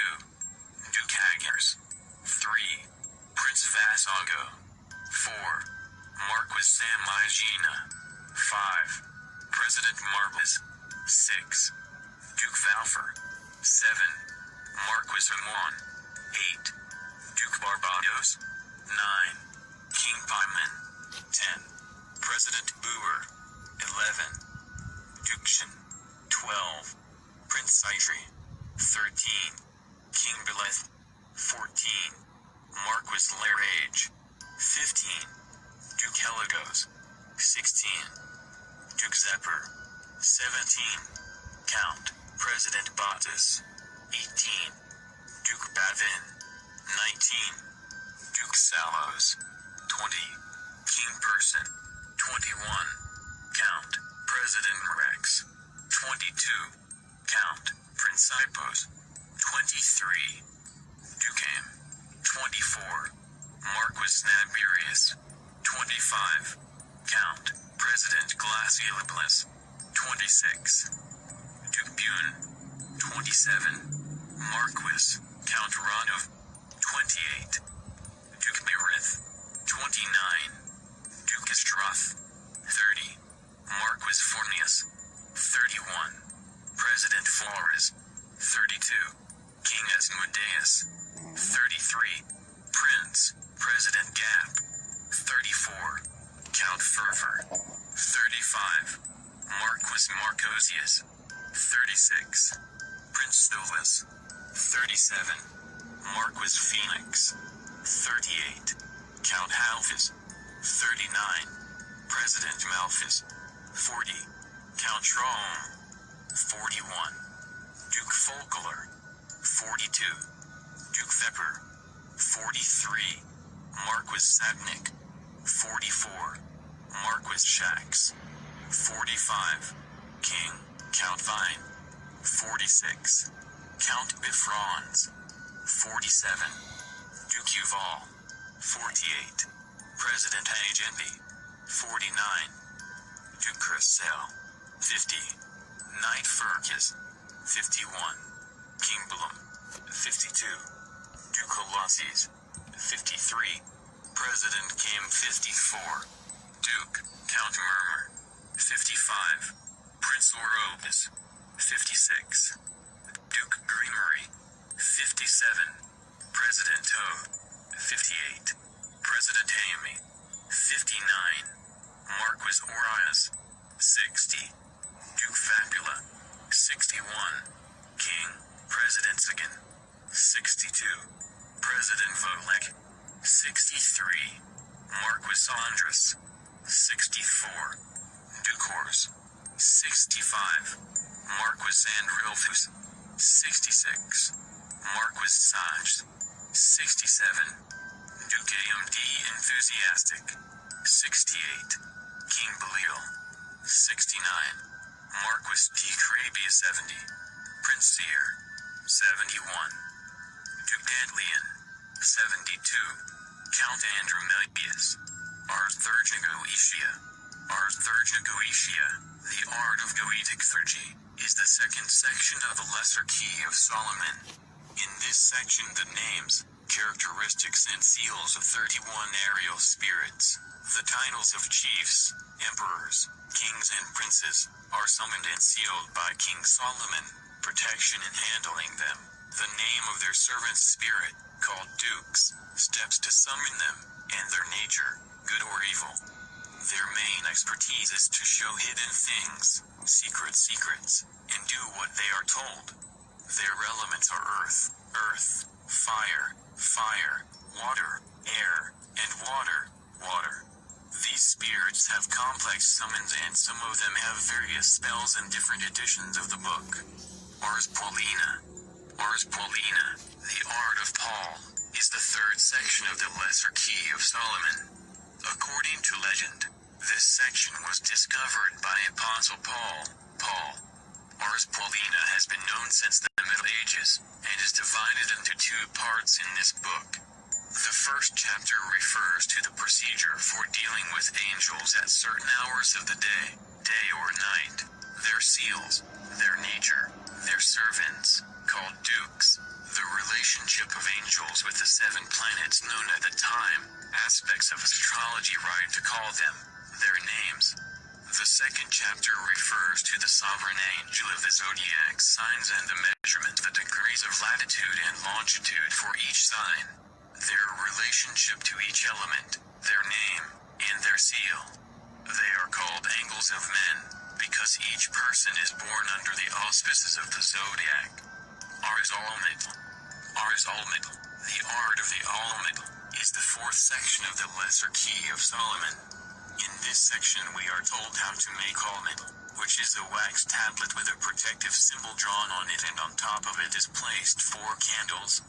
Duke Haggers. 3. Prince Vasago. 4. Marquis Samigina. 5. President Marbles. 6. Duke Valfer. 7. Marquis Amon. 8. Duke Barbados. 9. King Pyman. 10. President Boer. 11. Duke Shin. 12. Prince Saitri. 13. King Beleth. 14. Marquis Larage. 15. Duke Heligos. 16. Duke Zephyr. 17. Count President Bottas. 18. Duke Bavin. 19. Duke Salos. 20. King Person. 21. Count President Rex. 22. Count Prince Ipos. 23. Ducam. 24. Marquis Naberius. 25. Count President Glacioliblis. 26. Duke Bune. 27. Marquis Count Ranov. 28. Duke Mirith. 29. Duke Estroth. 30. Marquis Fornius. 31. President Flores. 32. King Asmodeus. 33. Prince President Gap. 34. Count Fervor. 35. Marquis Marcosius. 36. Prince Stolas. 37. Marquis Phoenix. 38. Count Halfis. 39. President Malphus. 40. Count Traum. 41. Duke Folkler. 42. Duke Thepper. 43. Marquis Sabnik. 44. Marquis Shax. 45. King Count Vine. 46. Count Bifrons. 47. Duke Uval. 48. President Hagenby. 49. Duke Cressel. 50. Knight Fergus. 51. King Bloom. 52. Duke Colossus. 53. President Kim. 54. Duke Count Murmur. 55. Prince Orobus. 56. Duke Greenery. 57. President Toad. 58. President Amy. 59. Marquis Orias. 60. Duke Fabula. 61. King President Zigan. 62. President Volek. 63. Marquis Andrus. 64. Duke Horse. 65. Marquis Andrilphus. 66. Marquis Sage. 67. Duke AMD Enthusiastic. 68. King Belial. 69. Marquis P. Crabia 70. Prince Seer, 71. Duke Deadlian, 72. Count Andromedas. Ars Thurgia Goetia. Ars Thurgia Goetia, the art of Goetic Thurgy, is the second section of the Lesser Key of Solomon. In this section the names, characteristics and seals of 31 aerial spirits, the titles of chiefs, emperors, kings and princes, are summoned and sealed by King Solomon, protection in handling them. The name of their servant's spirit, called dukes, steps to summon them, and their nature, good or evil. Their main expertise is to show hidden things, secrets, and do what they are told. Their elements are earth, fire, water, air, and water. These spirits have complex summons and some of them have various spells in different editions of the book. Ars Paulina, the art of Paul, is the third section of the Lesser Key of Solomon. According to legend, this section was discovered by Apostle Paul. Ars Paulina has been known since the Middle Ages, and is divided into two parts in this book. The first chapter refers to the procedure for dealing with angels at certain hours of the day or night, their seals, their nature, their servants, called dukes, the relationship of angels with the 7 planets known at the time, aspects of astrology right to call them, their names. The second chapter refers to the sovereign angel of the zodiac signs and the measurement, the degrees of latitude and longitude for each sign, their relationship to each element, their name, and their seal. They are called angels of men, because each person is born under the auspices of the zodiac. Ars Almid, the art of the Almid, is the fourth section of the Lesser Key of Solomon. In this section we are told how to make Almid, which is a wax tablet with a protective symbol drawn on it, and on top of it is placed 4 candles.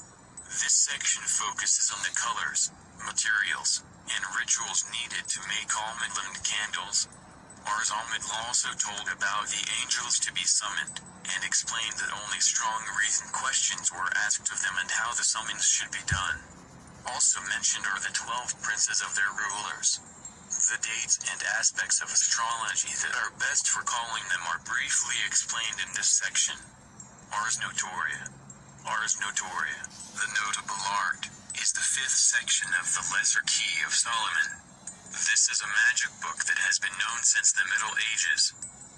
This section focuses on the colors, materials, and rituals needed to make Almid candles. Ars Almid also told about the angels to be summoned, and explained that only strong reasoned questions were asked of them and how the summons should be done. Also mentioned are the 12 princes of their rulers. The dates and aspects of astrology that are best for calling them are briefly explained in this section. Ars Notoria, the notable art, is the 5th section of the Lesser Key of Solomon. This is a magic book that has been known since the Middle Ages.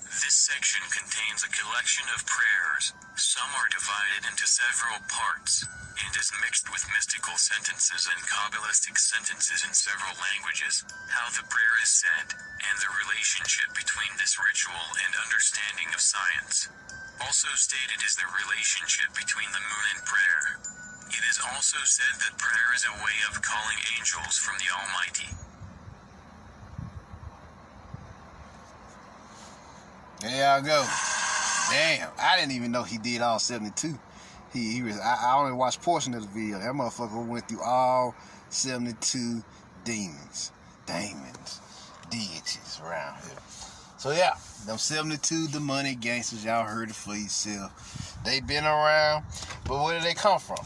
This section contains a collection of prayers. Some are divided into several parts, and is mixed with mystical sentences and Kabbalistic sentences in several languages, how the prayer is said, and the relationship between this ritual and understanding of science. Also stated is the relationship between the moon and prayer. It is also said that prayer is a way of calling angels from the Almighty. There y'all go. Damn, I didn't even know he did all 72. I only watched portion of the video. That motherfucker went through all 72 demons, deities around here. So yeah, them 72 demonic gangsters, y'all heard it for yourself. They been around, but where did they come from?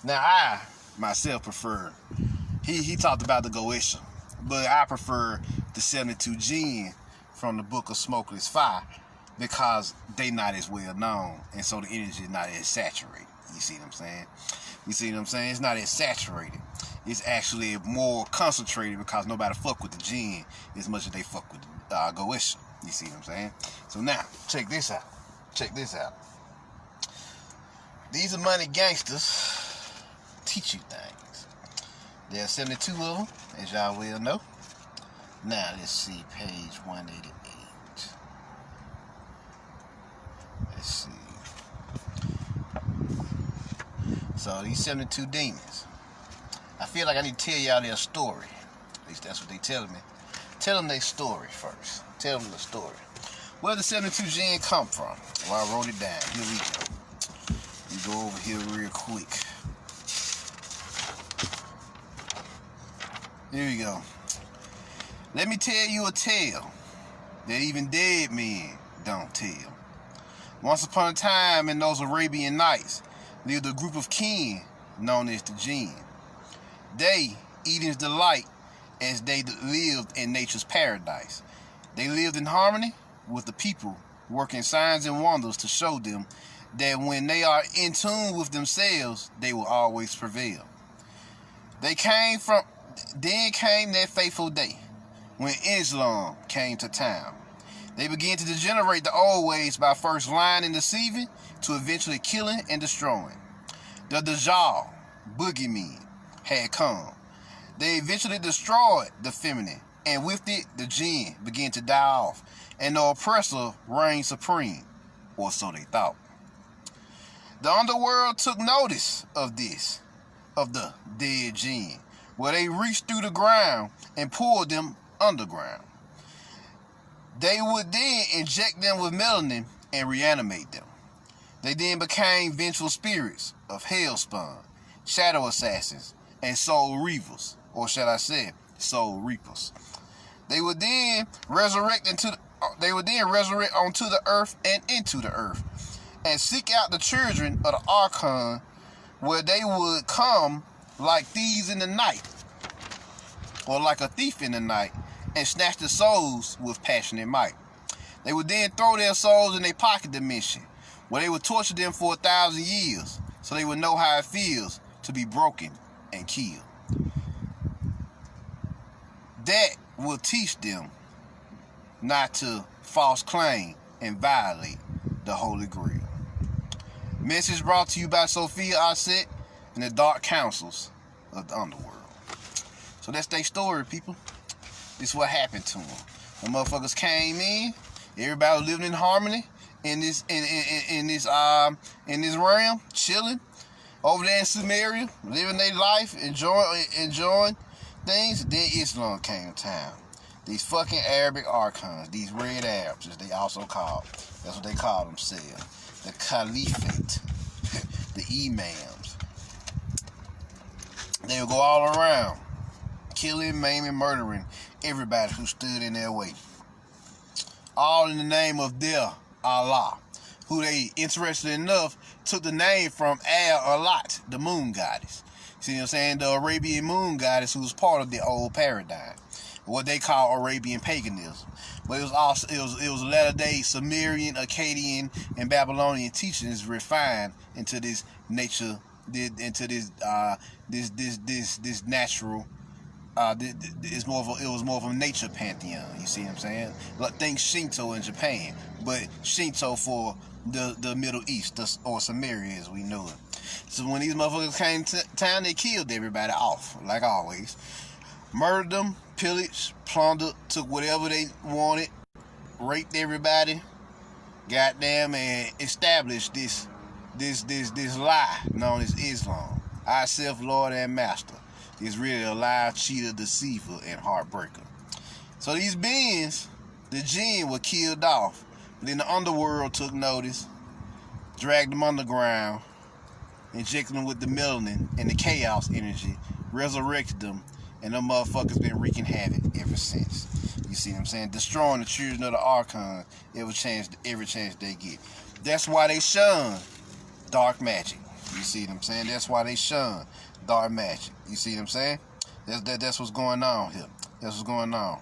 Now I myself prefer, he talked about the Goetia, but I prefer the 72 Djinn from the Book of Smokeless Fire, because they not as well known, and so the energy is not as saturated. You see what I'm saying? It's not as saturated. It's actually more concentrated, because nobody fuck with the Djinn as much as they fuck with the Goetia. You see what I'm saying? So now, check this out. These are money gangsters teach you things. There are 72 of them, as y'all well know. Now, let's see, page 188. Let's see. So, these 72 demons. I feel like I need to tell y'all their story. At least that's what they telling me. Tell them their story first. Tell them the story. Where the 72 Djinn come from? Well, I wrote it down. Here we go. We go over here real quick. Here we go. Let me tell you a tale that even dead men don't tell. Once upon a time in those Arabian Nights lived a group of kin known as the Djinn. They, Eden's delight, as they lived in nature's paradise. They lived in harmony with the people, working signs and wonders to show them that when they are in tune with themselves, they will always prevail. Then came that fateful day when Islam came to town. They began to degenerate the old ways by first lying and deceiving to eventually killing and destroying. The Dajjal, boogeyman, had come. They eventually destroyed the feminine, and with it, the Jinn began to die off, and the oppressor reigned supreme, or so they thought. The underworld took notice of this, of the dead Jinn, where they reached through the ground and pulled them underground. They would then inject them with melanin and reanimate them. They then became vengeful spirits of hellspawn, shadow assassins, and soul reavers, or shall I say, soul reapers. They would then resurrect onto the earth and into the earth, and seek out the children of the Archon, where they would come like thieves in the night, or like a thief in the night, and snatch the souls with passionate might. They would then throw their souls in a pocket dimension, where they would torture them for 1,000 years, so they would know how it feels to be broken and killed. That will teach them not to false claim and violate the Holy Grail. Message brought to you by Sophia Osset and the Dark Councils of the Underworld. So that's their story, people. This is what happened to them. The motherfuckers came in. Everybody was living in harmony in this realm, chilling over there in Sumeria, living their life, enjoying things. Then Islam came to town. These fucking Arabic archons, these red Arabs, as they also called. That's what they call themselves. The Caliphate, the Imams. They would go all around, killing, maiming, murdering everybody who stood in their way. All in the name of their Allah, who they, interestingly enough, took the name from Al-Alat, the moon goddess. See what I'm saying? The Arabian moon goddess, who was part of the old paradigm, what they call Arabian paganism. But it was latter-day Sumerian, Akkadian, and Babylonian teachings refined into this nature, into this natural. It was more of a nature pantheon. You see what I'm saying? Like, think Shinto in Japan, but Shinto for the Middle East, or Sumeria as we know it. So when these motherfuckers came to town, they killed everybody off, like always. Murdered them, pillaged, plundered, took whatever they wanted, raped everybody, goddamn, and established this lie known as Islam. Our self-Lord and Master is really a lie, cheater, deceiver, and heartbreaker. So these beings, the Jinn, were killed off. Then the underworld took notice, dragged them underground, injected them with the melanin and the chaos energy, resurrected them, and them motherfuckers been wreaking havoc ever since. You see what I'm saying? Destroying the children of the Archon every chance they get. That's why they shun dark magic. You see what I'm saying? That's why they shun dark magic. You see what I'm saying? That's what's going on here. That's what's going on.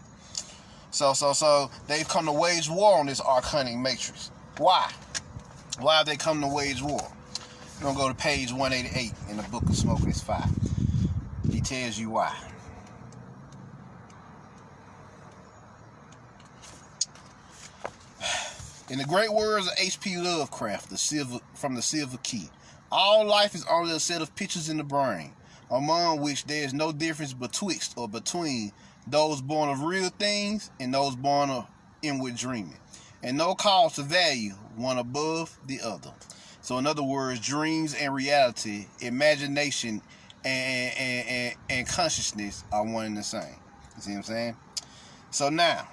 So they've come to wage war on this archonic matrix. Why? Why have they come to wage war? We're going to go to page 188 in the book of Smoking is Fire. He tells you why. In the great words of H.P. Lovecraft, from the Silver Key, all life is only a set of pictures in the brain, among which there is no difference betwixt or between those born of real things and those born of inward dreaming, and no cause to value one above the other. So in other words, dreams and reality, imagination and consciousness are one and the same. You see what I'm saying? So now,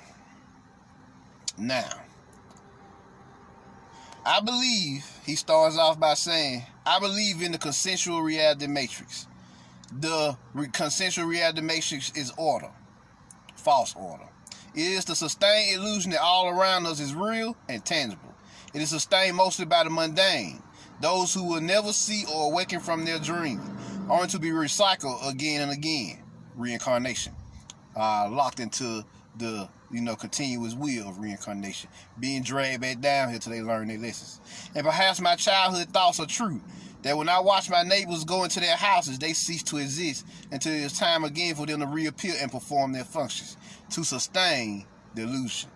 I believe, he starts off by saying, I believe in the consensual reality matrix. The consensual reality matrix is order, false order. It is the sustained illusion that all around us is real and tangible. It is sustained mostly by the mundane, those who will never see or awaken from their dream, only to be recycled again and again. Reincarnation. Locked into the continuous wheel of reincarnation, being dragged back down here till they learn their lessons. And perhaps my childhood thoughts are true, that when I watch my neighbors go into their houses, they cease to exist until it's time again for them to reappear and perform their functions to sustain the illusion.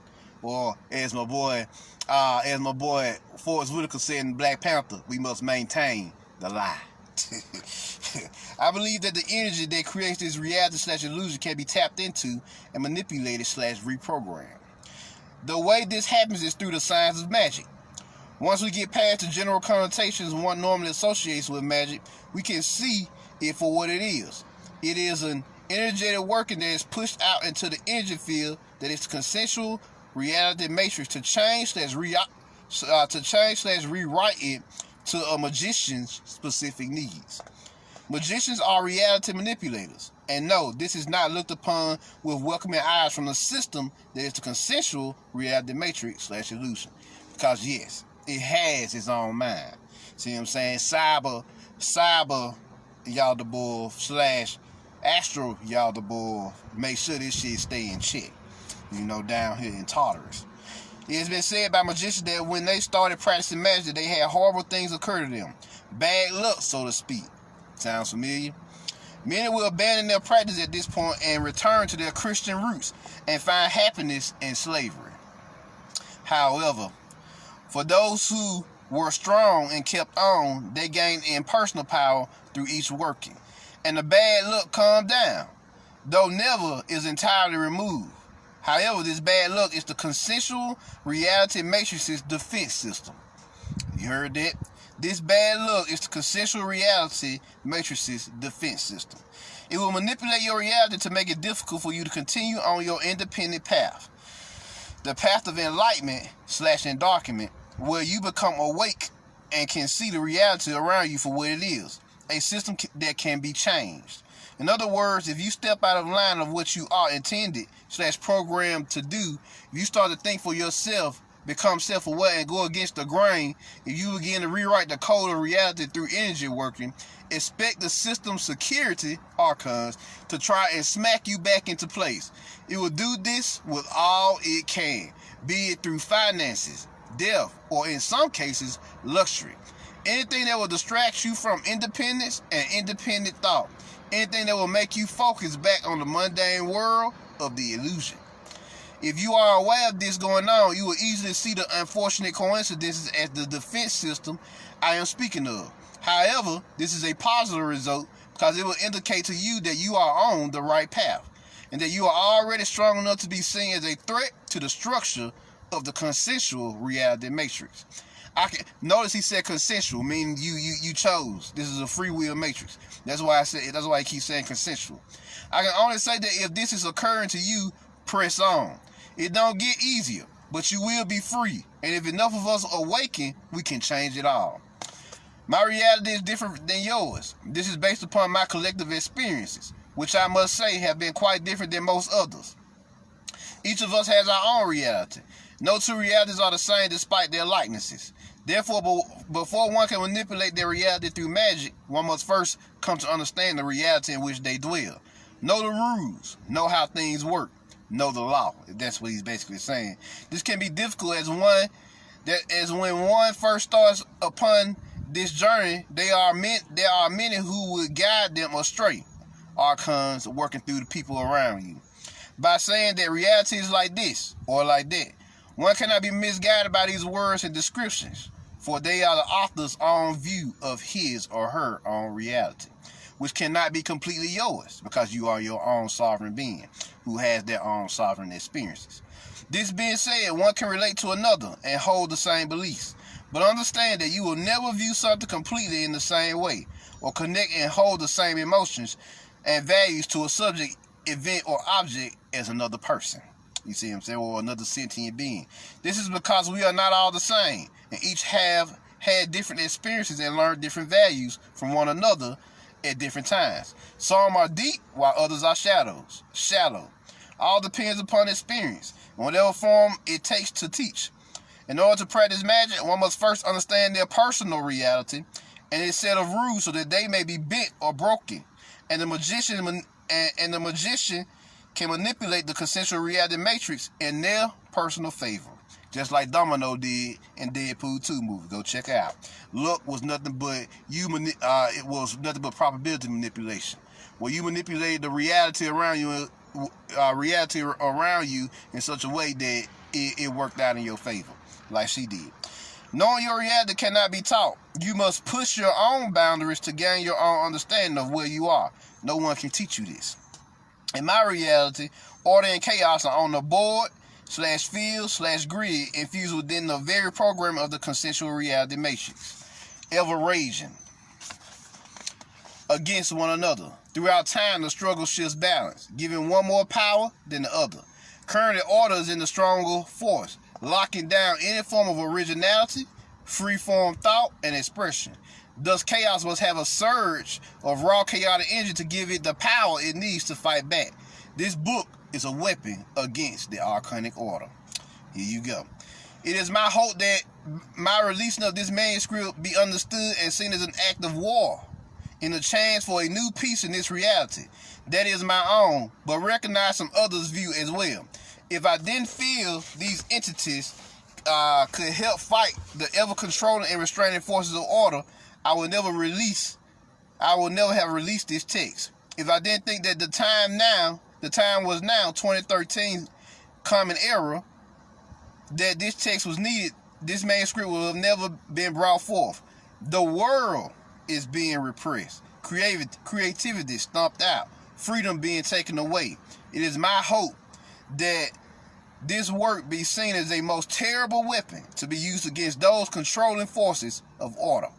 Or as my boy Forrest Whitaker said in Black Panther, we must maintain the lie. I believe that the energy that creates this reality/illusion can be tapped into and manipulated/reprogrammed. The way this happens is through the science of magic. Once we get past the general connotations one normally associates with magic, we can see it for what it is. It is an energetic working that is pushed out into the energy field that is consensual reality matrix to change/rewrite it to a magician's specific needs. Magicians are reality manipulators, and no, this is not looked upon with welcoming eyes from the system that is the consensual reality matrix/illusion. Because yes, it has its own mind. See what I'm saying? Cyber Yaldabaoth / Astro Yaldabaoth make sure this shit stay in check. Down here in Tartarus. It has been said by magicians that when they started practicing magic, they had horrible things occur to them. Bad luck, so to speak. Sounds familiar? Many will abandon their practice at this point and return to their Christian roots and find happiness in slavery. However, for those who were strong and kept on, they gained impersonal power through each working. And the bad luck calmed down, though never is entirely removed. However, this bad luck is the consensual reality matrix's defense system. You heard that? This bad luck is the consensual reality matrix's defense system. It will manipulate your reality to make it difficult for you to continue on your independent path. The path of enlightenment/endarkenment, where you become awake and can see the reality around you for what it is. A system that can be changed. In other words, if you step out of line of what you are intended/programmed to do, if you start to think for yourself, become self-aware and go against the grain, if you begin to rewrite the code of reality through energy working, expect the system's security archons to try and smack you back into place. It will do this with all it can, be it through finances, death, or in some cases, luxury. Anything that will distract you from independence and independent thought. Anything that will make you focus back on the mundane world of the illusion. If you are aware of this going on, you will easily see the unfortunate coincidences as the defense system I am speaking of. However, this is a positive result because it will indicate to you that you are on the right path and that you are already strong enough to be seen as a threat to the structure of the consensual reality matrix. Notice he said consensual, meaning you chose. This is a free will matrix. That's why he keeps saying consensual. I can only say that if this is occurring to you, press on. It don't get easier, but you will be free. And if enough of us awaken, we can change it all. My reality is different than yours. This is based upon my collective experiences, which I must say have been quite different than most others. Each of us has our own reality. No two realities are the same despite their likenesses. Therefore, before one can manipulate their reality through magic, one must first come to understand the reality in which they dwell. Know the rules. Know how things work. Know the law. That's what he's basically saying. This can be difficult as when one first starts upon this journey, there are many who would guide them astray. Archons working through the people around you. By saying that reality is like this or like that, one cannot be misguided by these words and descriptions, for they are the author's own view of his or her own reality, which cannot be completely yours because you are your own sovereign being who has their own sovereign experiences. This being said, one can relate to another and hold the same beliefs, but understand that you will never view something completely in the same way or connect and hold the same emotions and values to a subject, event, or object as another person. You see what I'm saying? Or another sentient being. This is because we are not all the same, and each have had different experiences and learned different values from one another at different times. Some are deep, while others are shallow. All depends upon experience, and whatever form it takes to teach. In order to practice magic, one must first understand their personal reality and its set of rules so that they may be bent or broken. And the magician can manipulate the consensual reality matrix in their personal favor. Just like Domino did in Deadpool 2 movie. Go check it out. Luck was nothing but it was nothing but probability manipulation. Where you manipulated the reality around you in such a way that it worked out in your favor, like she did. Knowing your reality cannot be taught. You must push your own boundaries to gain your own understanding of where you are. No one can teach you this. In my reality, order and chaos are on the board /field /grid infused within the very program of the consensual reality matrix, ever raging against one another. Throughout time, the struggle shifts balance, giving one more power than the other. Currently, order is in the stronger force, locking down any form of originality, free-form thought, and expression. Thus, chaos must have a surge of raw chaotic energy to give it the power it needs to fight back. This book is a weapon against the arcanic order. Here you go. It is my hope that my releasing of this manuscript be understood and seen as an act of war in the chance for a new peace in this reality. That is my own, but recognize some others' view as well. If I didn't feel these entities could help fight the ever-controlling and restraining forces of order, I would never have released this text. If I didn't think that the time was now, 2013 common era, that this text was needed, this manuscript would have never been brought forth. The world is being repressed, creativity stomped out, freedom being taken away. It is my hope that this work be seen as a most terrible weapon to be used against those controlling forces of order,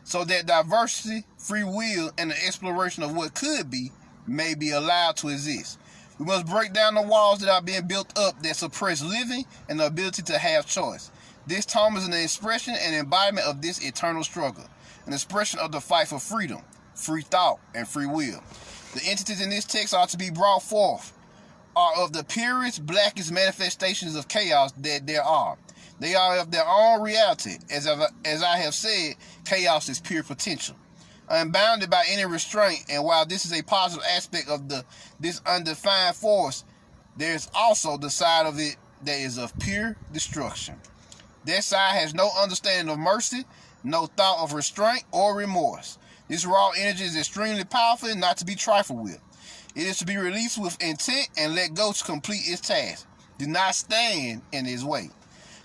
so that diversity, free will, and the exploration of what could be may be allowed to exist. We must break down the walls that are being built up that suppress living and the ability to have choice. This tome is an expression and embodiment of this eternal struggle, an expression of the fight for freedom, free thought, and free will. The entities in this text are to be brought forth are of the purest, blackest manifestations of chaos that there are. They are of their own reality. As I have said, chaos is pure potential, unbounded by any restraint, and while this is a positive aspect of this undefined force, there is also the side of it that is of pure destruction. That side has no understanding of mercy, no thought of restraint or remorse. This raw energy is extremely powerful and not to be trifled with. It is to be released with intent and let go to complete its task. Do not stand in its way.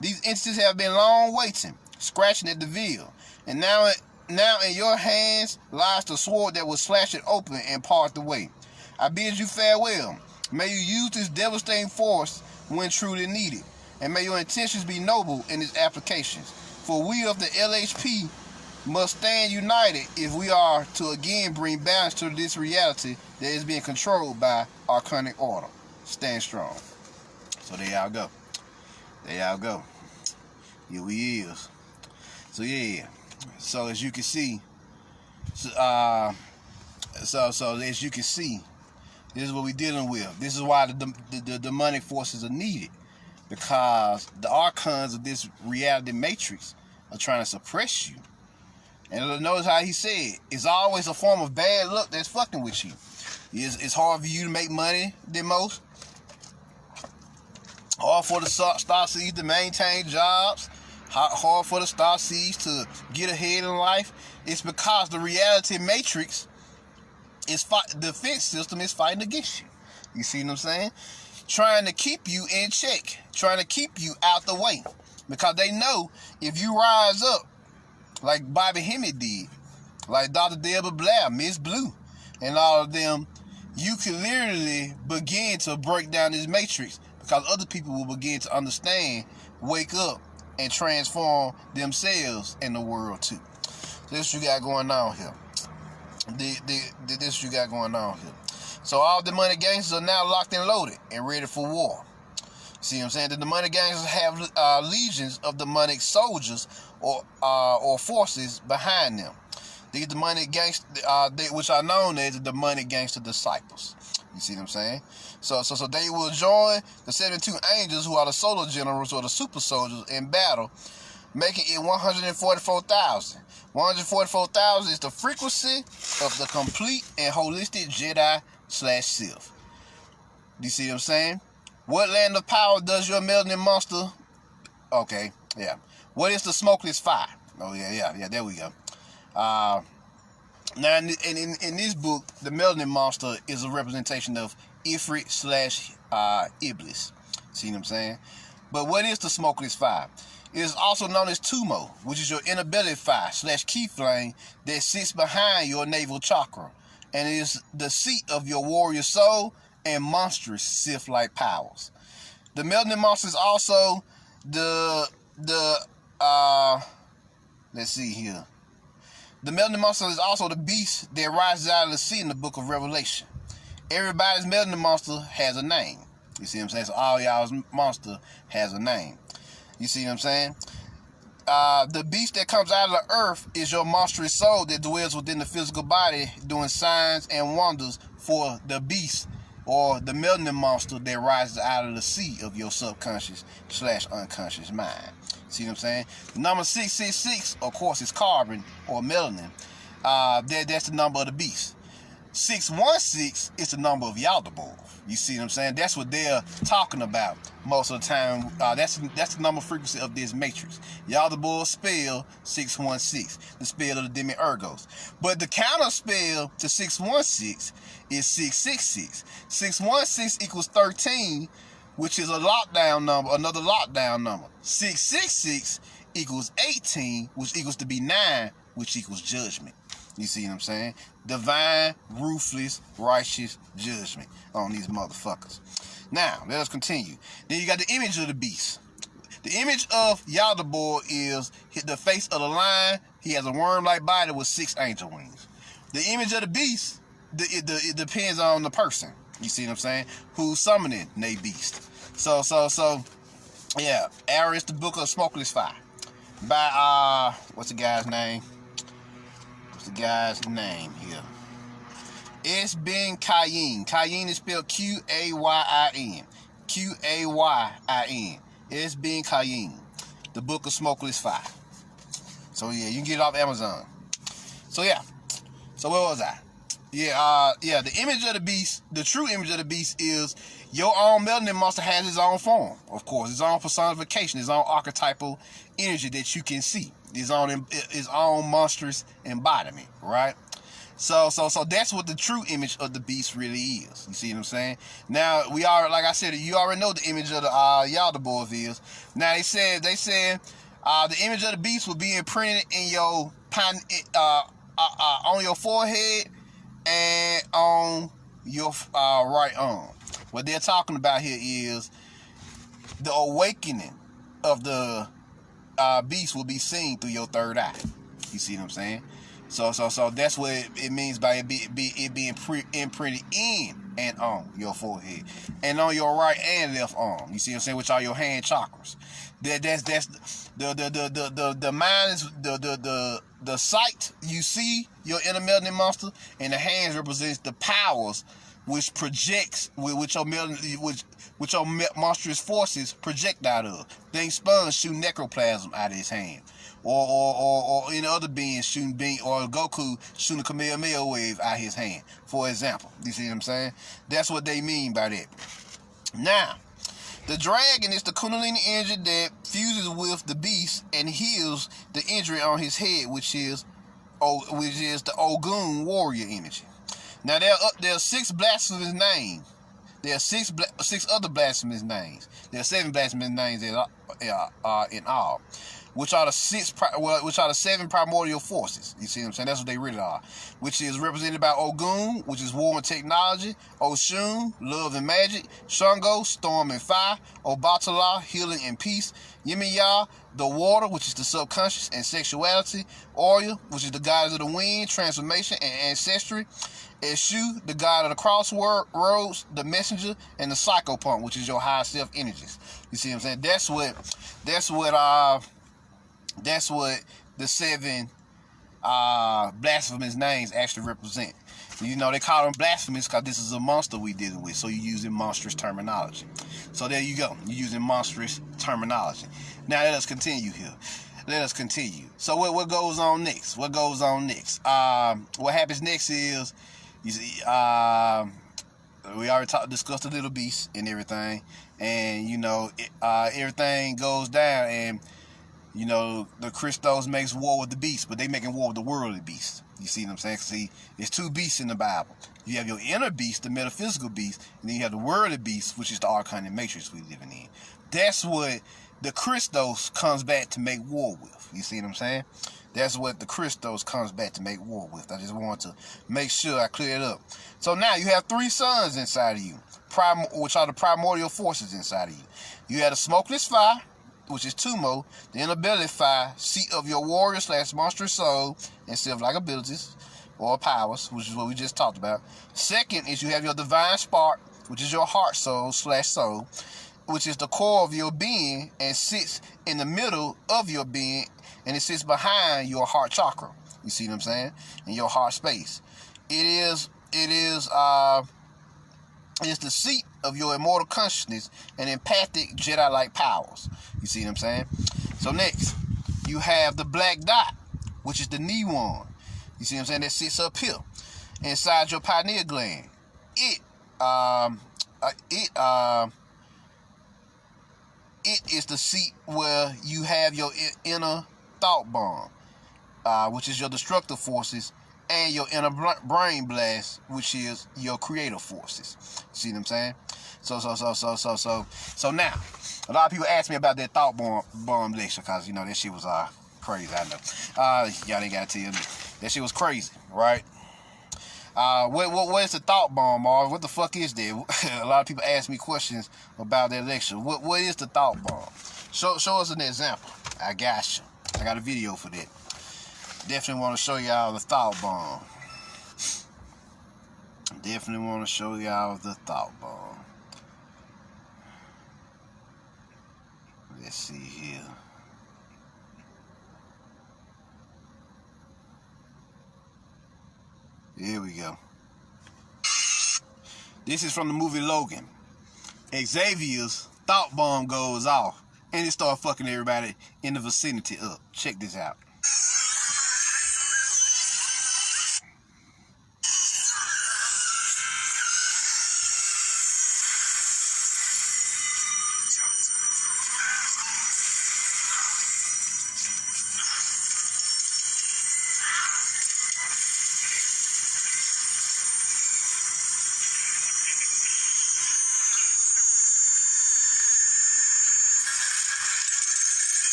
These entities have been long waiting, scratching at the veil, and now in your hands lies the sword that will slash it open and part the way. I bid you farewell. May you use this devastating force when truly needed, and may your intentions be noble in its applications. For we of the LHP must stand united if we are to again bring balance to this reality that is being controlled by arcanic order. Stand strong. So there y'all go. There y'all go. Here we is. So yeah. So as you can see, so as you can see, this is what we're dealing with. This is why the demonic forces are needed, because the archons of this reality matrix are trying to suppress you. And notice how he said, it's always a form of bad luck that's fucking with you. It's hard for you to make money than most. Hard for the star seeds to maintain jobs. Hard for the star seeds to get ahead in life. It's because the reality matrix is the defense system is fighting against you. You see what I'm saying? Trying to keep you in check. Trying to keep you out the way. Because they know if you rise up, like Bobby Hemmett did, like Dr. Deborah Blair, Miss Blue, and all of them, you can literally begin to break down this matrix, because other people will begin to understand, wake up, and transform themselves in the world too. This you got going on here. This you got going on here. So all the money gangsters are now locked and loaded and ready for war. See what I'm saying? The demonic gangsters have legions of demonic soldiers or forces behind them. These demonic gangsters, which are known as the demonic gangster disciples. You see what I'm saying? So they will join the 72 angels, who are the solar generals or the super soldiers, in battle, making it 144,000. 144,000 is the frequency of the complete and holistic Jedi/Sith. You see what I'm saying? What land of power does your melanin monster? Okay, yeah. What is the smokeless fire? Oh yeah. There we go. Now, in this book, the Melanin Monster is a representation of Ifrit/Iblis. See what I'm saying? But what is the smokeless fire? It is also known as Tumo, which is your inner belly fire/key flame that sits behind your navel chakra, and it is the seat of your warrior soul and monstrous Sith-like powers. The Melanin Monster is also let's see here. The Melanin Monster is also the beast that rises out of the sea in the book of Revelation. Everybody's Melanin Monster has a name. You see what I'm saying? So all y'all's monster has a name. You see what I'm saying? The beast that comes out of the earth is your monstrous soul that dwells within the physical body, doing signs and wonders for the beast or the Melanin Monster that rises out of the sea of your subconscious/unconscious mind. See what I'm saying? The number 666, of course, is carbon or melanin. That's the number of the beast. 616 is the number of Yaldabaoth. You see what I'm saying? That's what they're talking about most of the time. That's the number frequency of this matrix. Yaldabaoth spell 616, the spell of the Demiurgos. But the counter spell to 616 is 666. 616 equals 13, which is a lockdown number, another lockdown number. 666 equals 18, which equals to be 9, which equals judgment. You see what I'm saying? Divine, ruthless, righteous judgment on these motherfuckers. Now, let us continue. Then you got the image of the beast. The image of Yaldabaoth is the face of the lion. He has a worm-like body with 6 angel wings. The image of the beast, it depends on the person. You see what I'm saying? Who's summoning they beast. So, yeah. Aries, the book of smokeless fire. By, what's the guy's name? Here? It's Ben Kayin. Kayin is spelled Qayin. Qayin. It's Ben Kayin. The book of smokeless fire. So, yeah, you can get it off Amazon. So, yeah. So, where was I? Yeah, the image of the beast, the true image of the beast is your own melanin monster has its own form, of course, its own personification, its own archetypal energy that you can see, its own monstrous embodiment, right? So that's what the true image of the beast really is. You see what I'm saying? Now, like I said, you already know the image of the Yaldabaoth is. Now, they said the image of the beast will be imprinted in your on your forehead and on your right arm. What they're talking about here is the awakening of the beast will be seen through your third eye. You see what I'm saying? So that's what it means by it being imprinted in and on your forehead and on your right and left arm. You see what I'm saying? Which are your hand chakras. That's the mind is the sight you see your inner melanin monster, and the hands represents the powers which projects which your monstrous forces project out of. Things spun shoot necroplasm out of his hand. Or any other being shooting or Goku shooting a Kamehameha wave out his hand, for example. You see what I'm saying? That's what they mean by that. Now, the dragon is the Kundalini energy that fuses with the beast and heals the injury on his head, which is the Ogun warrior energy. Now there are 6 blasphemous names. There are 6 other blasphemous names. There are 7 blasphemous names in all, which are the 7 primordial forces. You see what I'm saying? That's what they really are. Which is represented by Ogun, which is war and technology. Oshun, love and magic. Shango, storm and fire. Obatala, healing and peace. Yemiya, the water, which is the subconscious and sexuality. Oya, which is the goddess of the wind, transformation and ancestry. Eshu, the god of the crossroads, the messenger, and the psychopomp, which is your high self energies. You see what I'm saying? That's what the 7 blasphemous names actually represent. You know, they call them blasphemous because this is a monster we dealing with. So you're using monstrous terminology. So there you go. You're using monstrous terminology. Now let us continue here. Let us continue. So what goes on next? What goes on next? What happens next is, you see, we already discussed the little beast and everything, and you know, everything goes down, and you know, the Christos makes war with the beast, but they making war with the worldly beast. You see what I'm saying? See, there's two beasts in the Bible. You have your inner beast, the metaphysical beast, and then you have the worldly beast, which is the arcane matrix we living in. That's what the Christos comes back to make war with. You see what I'm saying? That's what the Christos comes back to make war with. I just want to make sure I clear it up. So now you have three suns inside of you, which are the primordial forces inside of you. You have the smokeless fire, which is Tumo, the inner belly fire, seat of your warrior / monstrous soul and Sith-like abilities or powers, which is what we just talked about. Second is you have your divine spark, which is your heart soul / soul, which is the core of your being and sits in the middle of your being, and it sits behind your heart chakra. You see what I'm saying? In your heart space. It's the seat of your immortal consciousness and empathic Jedi-like powers. You see what I'm saying? So next, you have the black dot, which is the Neon. You see what I'm saying? That sits up here inside your pineal gland. It is the seat where you have your inner thought bomb, which is your destructive forces, and your inner brain blast, which is your creative forces. See what I'm saying? So now, a lot of people ask me about that thought bomb lecture, because, you know, that shit was crazy, I know. Y'all ain't got to tell me. That shit was crazy, right? What is the thought bomb, Marv? What the fuck is that? A lot of people ask me questions about that lecture. What is the thought bomb? Show us an example. I got you. I got a video for that. Definitely want to show y'all the thought bomb. Definitely want to show y'all the thought bomb. Let's see here. Here we go. This is from the movie Logan. Xavier's thought bomb goes off, and it starts fucking everybody in the vicinity up. Check this out.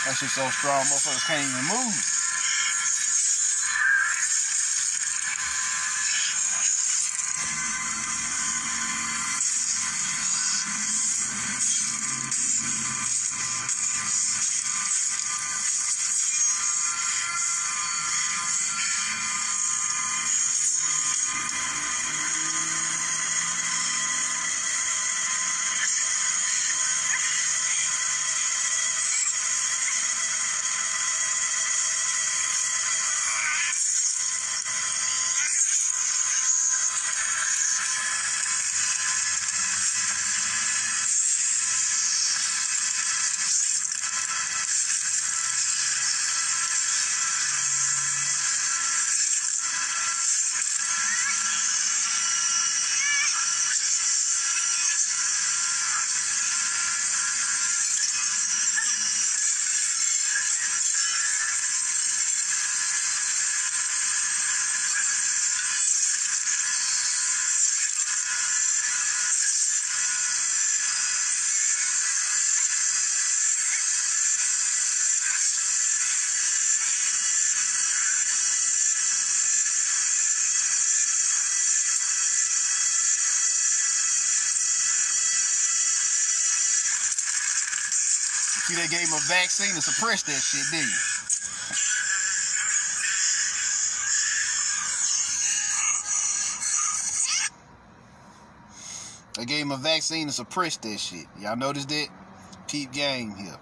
That shit's so strong, motherfuckers can't even move. See, they gave him a vaccine to suppress that shit, didn't you? They gave him a vaccine to suppress that shit. Y'all notice that? Peep game here.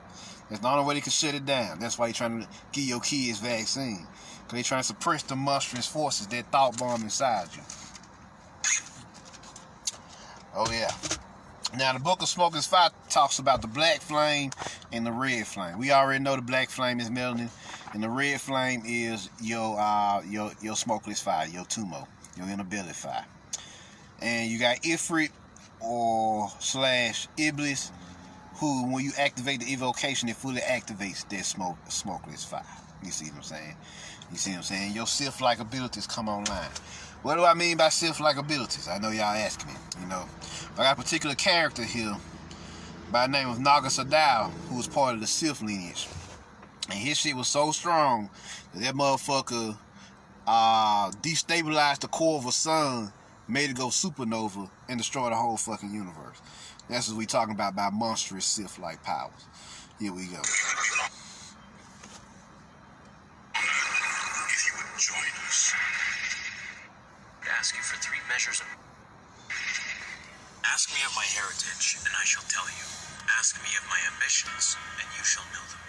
That's the only way they can shut it down. That's why they trying to give your kids vaccine. Because they trying to suppress the monstrous forces that thought bomb inside you. Oh yeah. Now the Book of Smokeless Fire talks about the black flame and the red flame. We already know the black flame is melanin, and the red flame is your smokeless fire, your tumo, your inner belly fire. And you got Ifrit or / Iblis, who when you activate the evocation, it fully activates that smokeless fire. You see what I'm saying? You see what I'm saying? Your Sith-like abilities come online. What do I mean by Sith-like abilities? I know y'all asking me, you know. I got a particular character here by the name of Naga Sadao, who was part of the Sith lineage. And his shit was so strong that motherfucker destabilized the core of a sun, made it go supernova, and destroy the whole fucking universe. That's what we talking about by monstrous Sith-like powers. Here we go. If you would join us. Ask you for 3 measures of... Ask me of my heritage, and I shall tell you. Ask me of my ambitions, and you shall know them.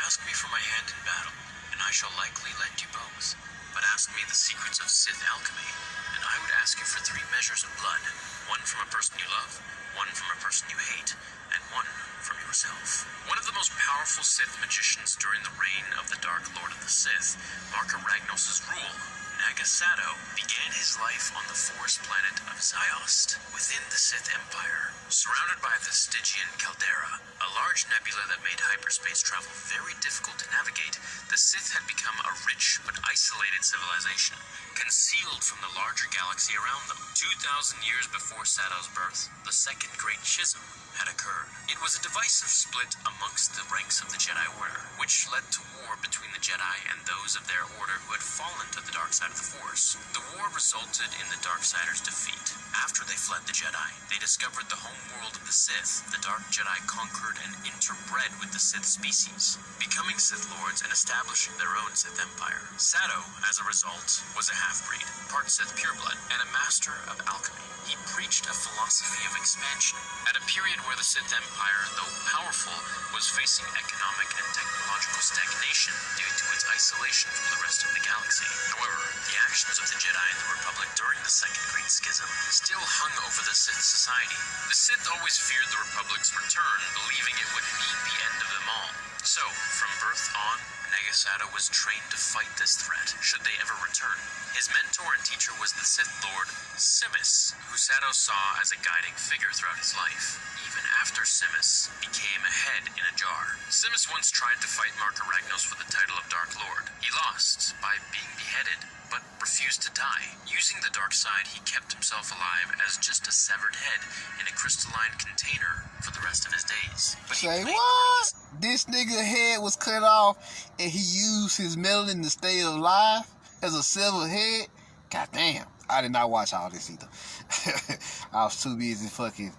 Ask me for my hand in battle, and I shall likely lend you both. But ask me the secrets of Sith alchemy, and I would ask you for 3 measures of blood. 1 from a person you love, 1 from a person you hate, and 1 from yourself. One of the most powerful Sith magicians during the reign of the Dark Lord of the Sith, Marka Ragnos' rule, Nagasado, began his life on the forest planet of Ziost, within the Sith Empire. Surrounded by the Stygian caldera, a large nebula that made hyperspace travel very difficult to navigate, the Sith had become a rich but isolated civilization, concealed from the larger galaxy around them. 2,000 years before Sado's birth, the Second Great Schism had occurred. It was a divisive split amongst the ranks of the Jedi Order, which led to war between the Jedi and those of their order who had fallen to the dark side of the Force. The war resulted in the Darksiders' defeat. After they fled the Jedi, they discovered the home world of the Sith. The Dark Jedi conquered and interbred with the Sith species, becoming Sith Lords and establishing their own Sith Empire. Sado, as a result, was a half-breed, part Sith pureblood, and a master of alchemy. He preached a philosophy of expansion. At a period where the Sith Empire, though powerful, was facing economic and technological stagnation due to its isolation from the rest of the galaxy. However, the actions of the Jedi and the Republic during the Second Great Schism still hung over the Sith society. The Sith always feared the Republic's return, believing it would mean the end of them all. So, from birth on, Nagasado was trained to fight this threat, should they ever return. His mentor and teacher was the Sith Lord Simis, who Sado saw as a guiding figure throughout his life, even after Simis became a head in a jar. Simis once tried to fight Marka Ragnos for the title of Dark Lord. He lost by being beheaded, but refused to die. Using the dark side, he kept himself alive as just a severed head in a crystalline container for the rest of his days. But Say what? This nigga head was cut off and he used his melanin to stay alive as a severed head? God damn. I did not watch all this either. I was too busy fucking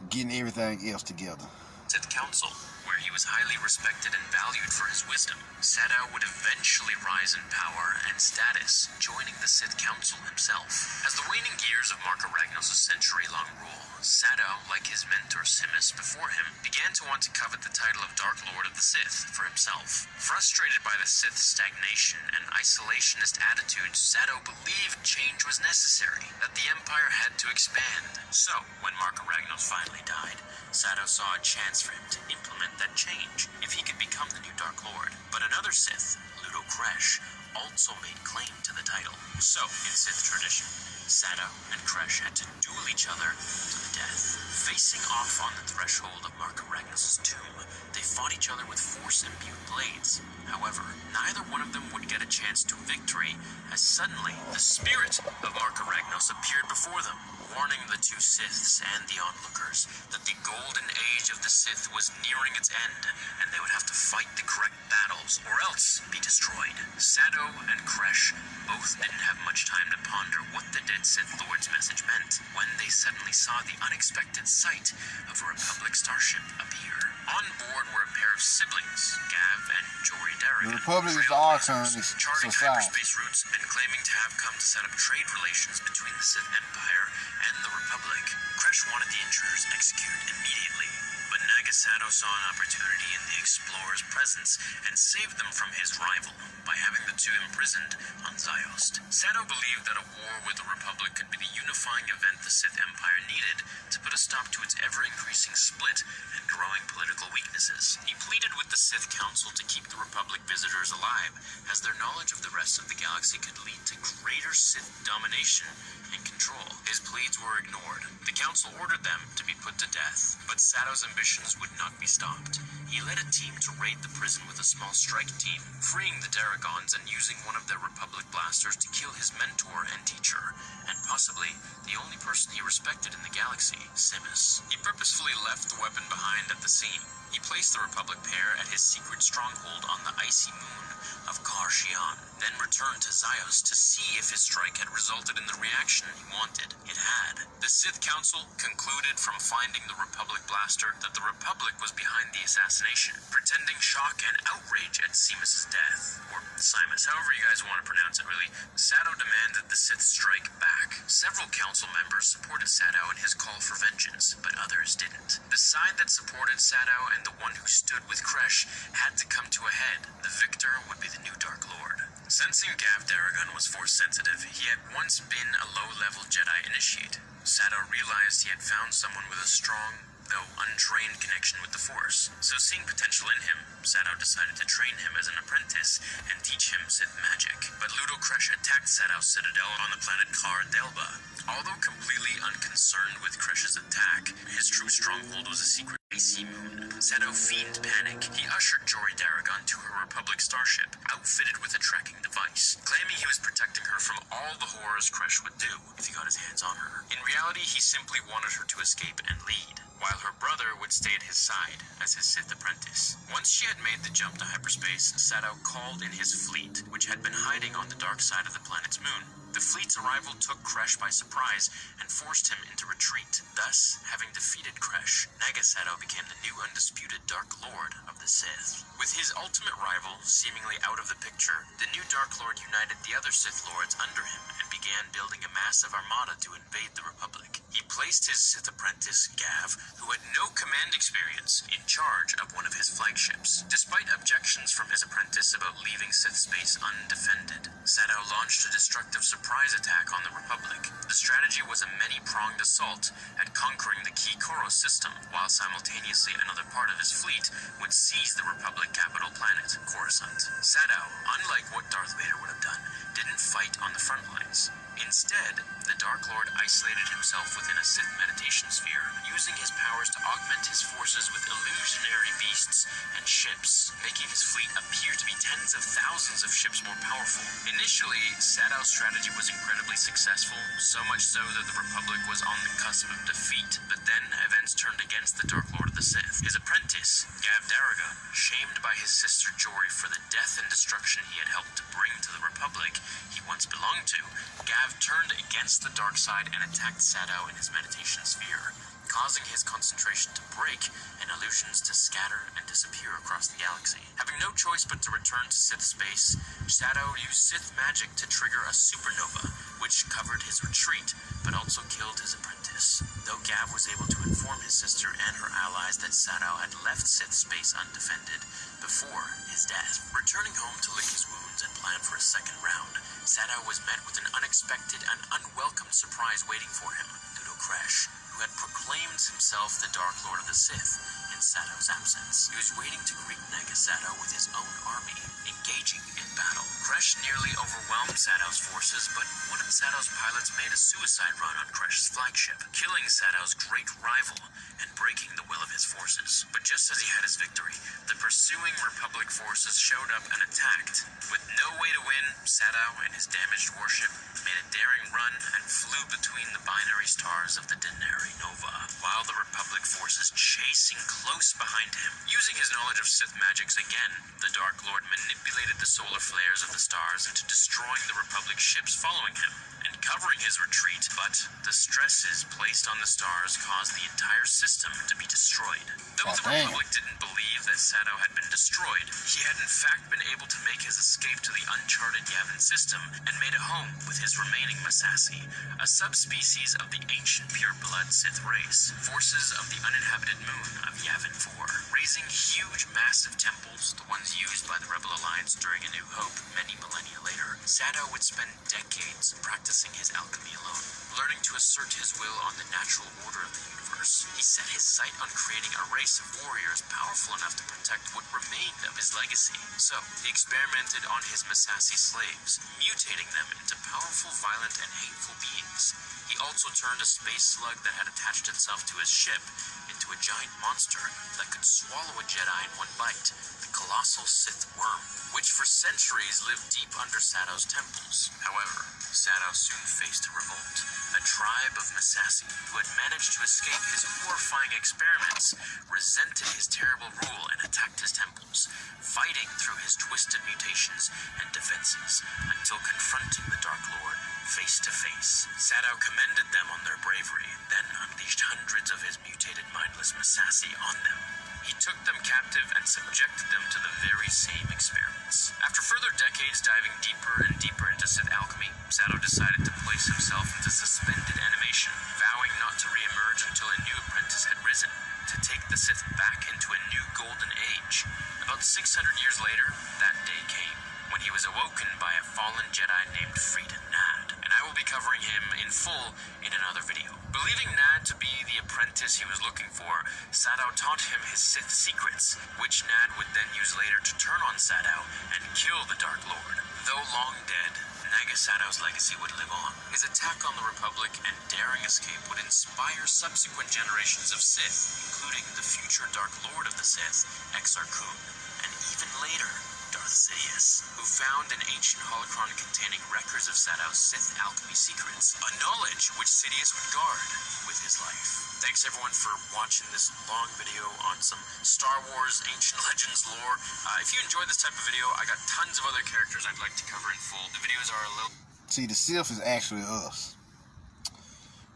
getting everything else together. Sith Council, where he was highly respected and valued for his wisdom. Sado would eventually rise in power and status, joining the Sith Council himself. As the waning years of Marka Ragnos' century-long rule, Sado, like his mentor Simis before him, began to want to covet the title of Dark Lord of the Sith for himself. Frustrated by the Sith's stagnation and isolationist attitudes, Sado believed change was necessary, that the Empire had to expand. So, when Marka Ragnos finally died, Sado saw a chance for him to implement that change if he could become the new Dark Lord. But another Sith, Ludo Kresh, also made claim to the title. So, in Sith tradition, Sado and Kresh had to duel each other to the death. Facing off on the threshold of Marka Ragnos' tomb, they fought each other with Force-imbued blades. However, neither one of them would get a chance to victory, as suddenly the spirit of Marka Ragnos appeared before them, warning the two Siths and the onlookers that the golden age of the Sith was nearing its end, and they would have to fight the correct battles or else be destroyed. Sado and Kresh both didn't have much time to ponder what the dead Sith Lord's message meant when they suddenly saw the unexpected sight of a Republic starship appear. On board board were a pair of siblings, Gav and Jory Darrigan, The Republic is the trail alternative runners, charting society. hyperspace routes and claiming to have come to set up trade relations between the Sith Empire and the Republic. Kresh wanted the intruders executed immediately, but Nagasato saw an opportunity in the explorer's presence and saved them from his rival by having the two imprisoned on Ziost. Sato believed that a war with the Republic could be the unifying event the Sith Empire needed to put a stop to its ever-increasing split and growing political weaknesses. He pleaded with the Sith Council to keep the Republic visitors alive, as their knowledge of the rest of the galaxy could lead to greater Sith domination and control. His pleas were ignored. The Council ordered them to be put to death, but Sato's ambitions would not be stopped. He led a team to raid the prison with a small strike team, freeing the Daragons and using one of their Republic blasters to kill his mentor and teacher, and possibly the only person he respected in the galaxy, Simus. He purposefully left the weapon behind at the scene. He placed the Republic pair at his secret stronghold on the icy moon of Cashapp, then returned to Ziost to see if his strike had resulted in the reaction he wanted. It had. The Sith Council concluded from finding the Republic blaster that the Republic was behind the assassination, pretending shock and outrage at Simus's death, or Simus, however you guys want to pronounce it really. Sato demanded the Sith strike back. Several council members supported Sato in his call for vengeance, but others didn't. The side that supported Sato and the one who stood with Kresh had to come to a head. The victor would be the new Dark Lord. Sensing Gav Darrigan was Force-sensitive, he had once been a low-level Jedi initiate. Sato realized he had found someone with a strong, though untrained connection with the Force. So seeing potential in him, Sato decided to train him as an apprentice and teach him Sith magic. But Ludo Kresh attacked Sato's citadel on the planet Kar Delba. Although completely unconcerned with Kresh's attack, his true stronghold was a secret icy moon. Sato feigned panic. He ushered Jory Darrigan to her Republic starship, outfitted with a tracking device, claiming he was protecting her from all the horrors Kresh would do if he got his hands on her. In reality, he simply wanted her to escape and lead, while her brother would stay at his side as his Sith apprentice. Once she had made the jump to hyperspace, Sato called in his fleet, which had been hiding on the dark side of the planet's moon. The fleet's arrival took Kresh by surprise and forced him into retreat. Thus, having defeated Kresh, Nagasato became the new undisputed Dark Lord of the Sith. With his ultimate rival seemingly out of the picture, the new Dark Lord united the other Sith Lords under him and began building a massive armada to invade the Republic. He placed his Sith apprentice, Gav, who had no command experience, in charge of one of his flagships. Despite objections from his apprentice about leaving Sith space undefended, Sato launched a destructive surprise attack on the Republic. The strategy was a many-pronged assault at conquering the key Koros system, while simultaneously another part of his fleet would seize the Republic capital planet, Coruscant. Sato, unlike what Darth Vader would have done, didn't fight on the front lines. Instead, the Dark Lord isolated himself within a Sith meditation sphere, using his powers to augment his forces with illusionary beasts and ships, making his fleet appear to be tens of thousands of ships more powerful. Initially, Sato's strategy was incredibly successful, so much so that the Republic was on the cusp of defeat, but then events turned against the Dark Lord of the Sith. His apprentice, Gav Darrigan, shamed by his sister Jory for the death and destruction he had helped to bring to the Republic he once belonged to, Gav turned against the dark side and attacked Sato in his meditation sphere, causing his concentration to break and illusions to scatter and disappear across the galaxy. Having no choice but to return to Sith space, Sato used Sith magic to trigger a supernova, which covered his retreat, but also killed his apprentice. Though Gav was able to inform his sister and her allies that Sato had left Sith space undefended before his death. Returning home to lick his wounds and plan for a second round, Sato was met with an unexpected and unwelcome surprise waiting for him. Ludo Kresh, who had proclaimed himself the Dark Lord of the Sith in Sato's absence. He was waiting to greet Nagasato with his own army, engaging in battle. Kresh nearly overwhelmed Sato's forces, but one of Sato's pilots made a suicide run on Kresh's flagship, killing Sato's great rival and breaking the will of his forces. But just as he had his victory, the pursuing Republic forces showed up and attacked. With no way to win, Sato and his damaged warship made a daring run and flew between the binary stars of the Denari Nova, while the Republic forces chasing close behind him. Using his knowledge of Sith magics again, the Dark Lord manipulated the solar flares of the stars into destroying the Republic ships following him, and covering his retreat, but the stresses placed on the stars caused the entire system to be destroyed. Though the Republic didn't believe that Sato had been destroyed, he had in fact been able to make his escape to the uncharted Yavin system and made a home with his remaining Massassi, a subspecies of the ancient pure-blood Sith race, forces of the uninhabited moon of Yavin 4, raising huge, massive temples, the ones used by the Rebel Alliance during A New Hope many millennia later. Sato would spend decades practicing his alchemy alone, learning to assert his will on the natural order of the universe. He set his sight on creating a race of warriors powerful enough to protect what remained of his legacy. So, he experimented on his Massassi slaves, mutating them into powerful, violent, and hateful beings. He also turned a space slug that had attached itself to his ship into a giant monster that could swallow a Jedi in one bite, the colossal Sith worm, which for centuries lived deep under Sato's temples. However, Sato soon faced a revolt. A tribe of Massassi, who had managed to escape his horrifying experiments, resented his terrible rule and attacked his temples, fighting through his twisted mutations and defenses until confronting the Dark Lord face to face. Sato commended them on their bravery, then unleashed hundreds of his mutated mindless Massassi on them. He took them captive and subjected them to the very same experiments. After further decades diving deeper and deeper into Sith alchemy, Sato decided to place himself into suspended animation, vowing not to re-emerge until a new apprentice had risen, to take the Sith back into a new golden age. About 600 years later, that day came, when he was awoken by a fallen Jedi named Freedon Nad, and I will be covering him in full in another video. Believing Nad to be the apprentice he was looking for, Sato taught him his Sith secrets, which Nad would then use later to turn on Sato and kill the Dark Lord. Though long dead, Naga Sato's legacy would live on. His attack on the Republic and daring escape would inspire subsequent generations of Sith, including the future Dark Lord of the Sith, Exar Kun, and even later, Darth Sidious, who found an ancient holocron containing records of Sato's Sith alchemy secrets, a knowledge which Sidious would guard with his life. Thanks everyone for watching this long video on some Star Wars Ancient Legends lore. If you enjoyed this type of video, I got tons of other characters I'd like to cover in full. The videos are a little... See, the Sith is actually us.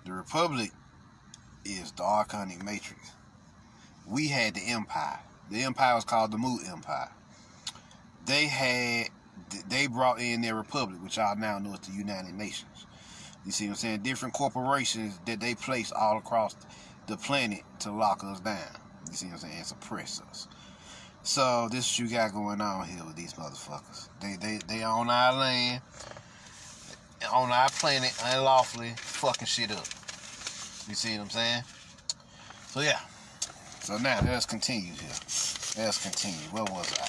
The Republic is the Archonic Matrix. We had the Empire. The Empire was called the Mu Empire. They brought in their Republic, which y'all now know as the United Nations. You see what I'm saying? Different corporations that they place all across the planet to lock us down. You see what I'm saying? And suppress us. So this is what you got going on here with these motherfuckers. They on our land, on our planet, unlawfully fucking shit up. You see what I'm saying? So yeah. So now let's continue here. Let's continue. Where was I?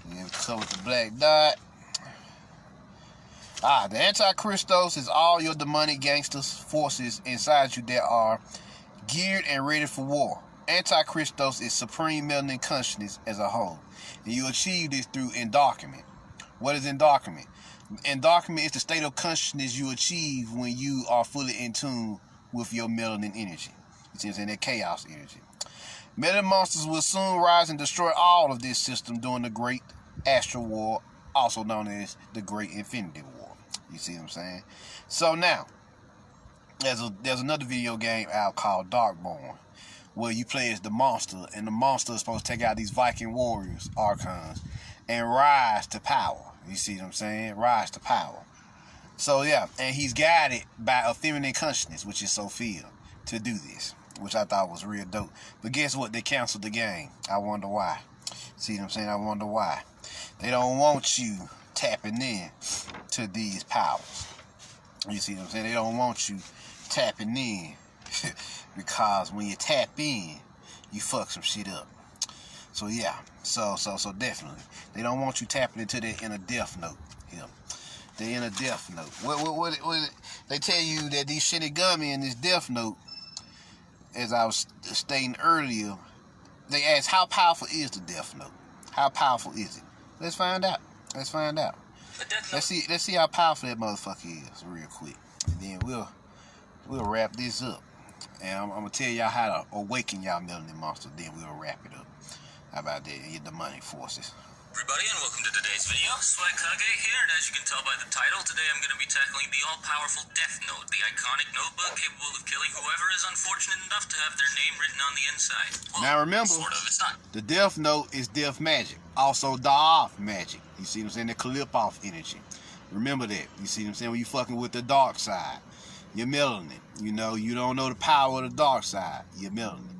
We covered the black dot. The Anti-Christos is all your demonic gangsters forces inside you that are geared and ready for war. Anti-Christos is supreme melanin consciousness as a whole. And you achieve this through endarkenment. What is endarkenment? Endarkenment is the state of consciousness you achieve when you are fully in tune with your melanin energy. You see what I'm saying? That chaos energy. Melanin monsters will soon rise and destroy all of this system during the Great Astral War, also known as the Great Infinity War. You see what I'm saying? So now, there's another video game out called Darkborn, where you play as the monster, and the monster is supposed to take out these Viking warriors, archons, and rise to power. You see what I'm saying? Rise to power. So yeah, and he's guided by a feminine consciousness, which is Sophia, to do this, which I thought was real dope. But guess what? They canceled the game. I wonder why. See what I'm saying? I wonder why. They don't want you tapping in to these powers. You see what I'm saying? They don't want you tapping in because when you tap in, you fuck some shit up. So yeah, so definitely they don't want you tapping into their inner death note here. The inner death note. What they tell you that these Shinigami in this death note, as I was stating earlier, they ask how powerful is the death note? How powerful is it? Let's find out. Let's find out. Let's see how powerful that motherfucker is real quick. And then we'll wrap this up. And I'm gonna tell y'all how to awaken y'all melanin monster, then we'll wrap it up. How about that? Get the money forces. Everybody, and welcome to today's video. Swag Kage here, and as you can tell by the title, today I'm going to be tackling the all-powerful Death Note, the iconic notebook capable of killing whoever is unfortunate enough to have their name written on the inside. Well, now remember, sort of, it's not. the Death Note is death magic, also dark magic. You see what I'm saying? The clip-off energy. Remember that. You see what I'm saying? When you fucking with the dark side, you're melanin. You know, you don't know the power of the dark side, you're melanin.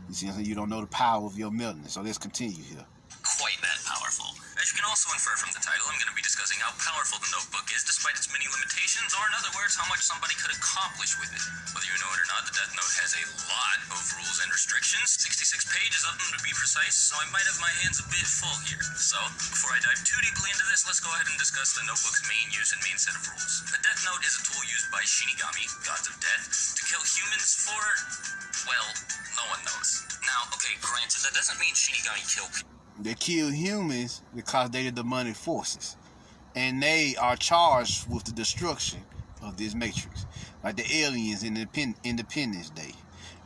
You see what I'm saying? You don't know the power of your melanin. So let's continue here. Quite that powerful. As you can also infer from the title, I'm going to be discussing how powerful the notebook is despite its many limitations, or in other words, how much somebody could accomplish with it. Whether you know it or not, the Death Note has a lot of rules and restrictions, 66 pages of them to be precise, so I might have my hands a bit full here. So, before I dive too deeply into this, let's go ahead and discuss the notebook's main use and main set of rules. The Death Note is a tool used by Shinigami, gods of death, to kill humans for, well, no one knows. Now, okay, granted, that doesn't mean Shinigami kill people. They kill humans because they're the demonic forces, and they are charged with the destruction of this matrix, like the aliens in Independence Day,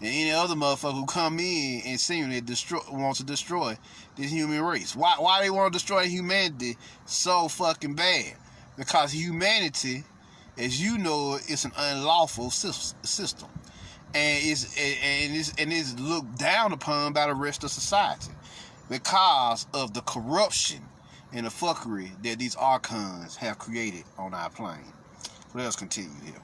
and any other motherfucker who come in and seemingly wants to destroy this human race. Why they want to destroy humanity so fucking bad? Because humanity, as you know, is an unlawful system, and it's looked down upon by the rest of society, because of the corruption and the fuckery that these archons have created on our plane. Let us continue here.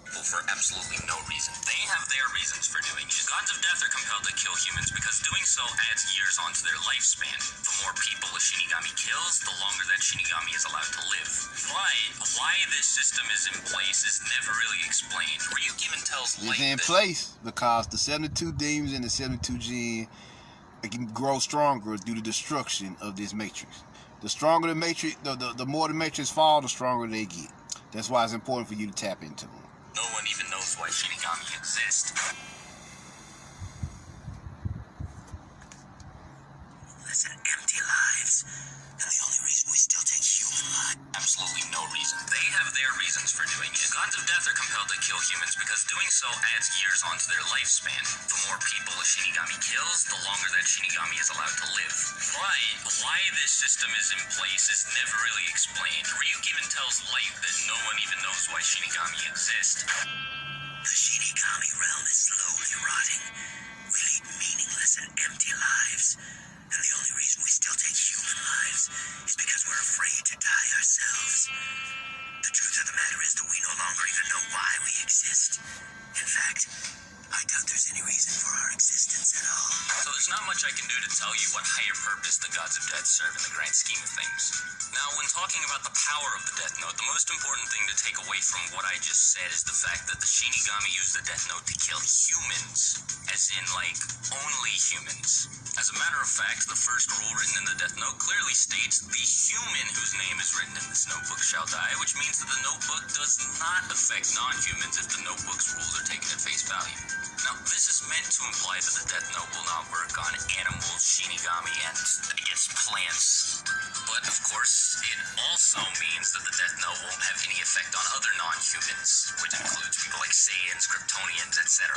For absolutely no reason. They have their reasons for doing it. Gods of death are compelled to kill humans because doing so adds years onto their lifespan. The more people a Shinigami kills, the longer that Shinigami is allowed to live. But why this system is in place is never really explained. Ryuk even tells Light it's in place because the 72 demons and the 72 Djinn can grow stronger due to destruction of this matrix. The stronger the matrix, the more the matrix fall, the stronger they get. That's why it's important for you to tap into them. No one even knows why Shinigami exist. Listen, empty lives. And the only reason we still take human lives. Absolutely no reason. They have their reasons for doing it. Gods of death are compelled to kill humans because doing so adds years onto their lifespan. The more people a Shinigami kills, the longer that Shinigami is allowed to live. But why this system is in place is never really explained. Ryuk even tells Light that no one even knows why Shinigami exist. The Shinigami realm is slowly rotting. We lead meaningless and empty lives. And the only reason we still take human lives is because we're afraid to die ourselves. The truth of the matter is that we no longer even know why we exist. In fact, I doubt there's any reason for our existence at all. So there's not much I can do to tell you what higher purpose the gods of death serve in the grand scheme of things. Now, when talking about the power of the Death Note, the most important thing to take away from what I just said is the fact that the Shinigami use the Death Note to kill humans. As in, like, only humans. As a matter of fact, the first rule written in the Death Note clearly states the human whose name is written in this notebook shall die, which means that the notebook does not affect non-humans if the notebook's rules are taken at face value. Now, this is meant to imply that the Death Note will not work on animals, Shinigami, and, I guess, plants. But, of course, it also means that the Death Note won't have any effect on other non-humans, which includes people like Saiyans, Kryptonians, etc.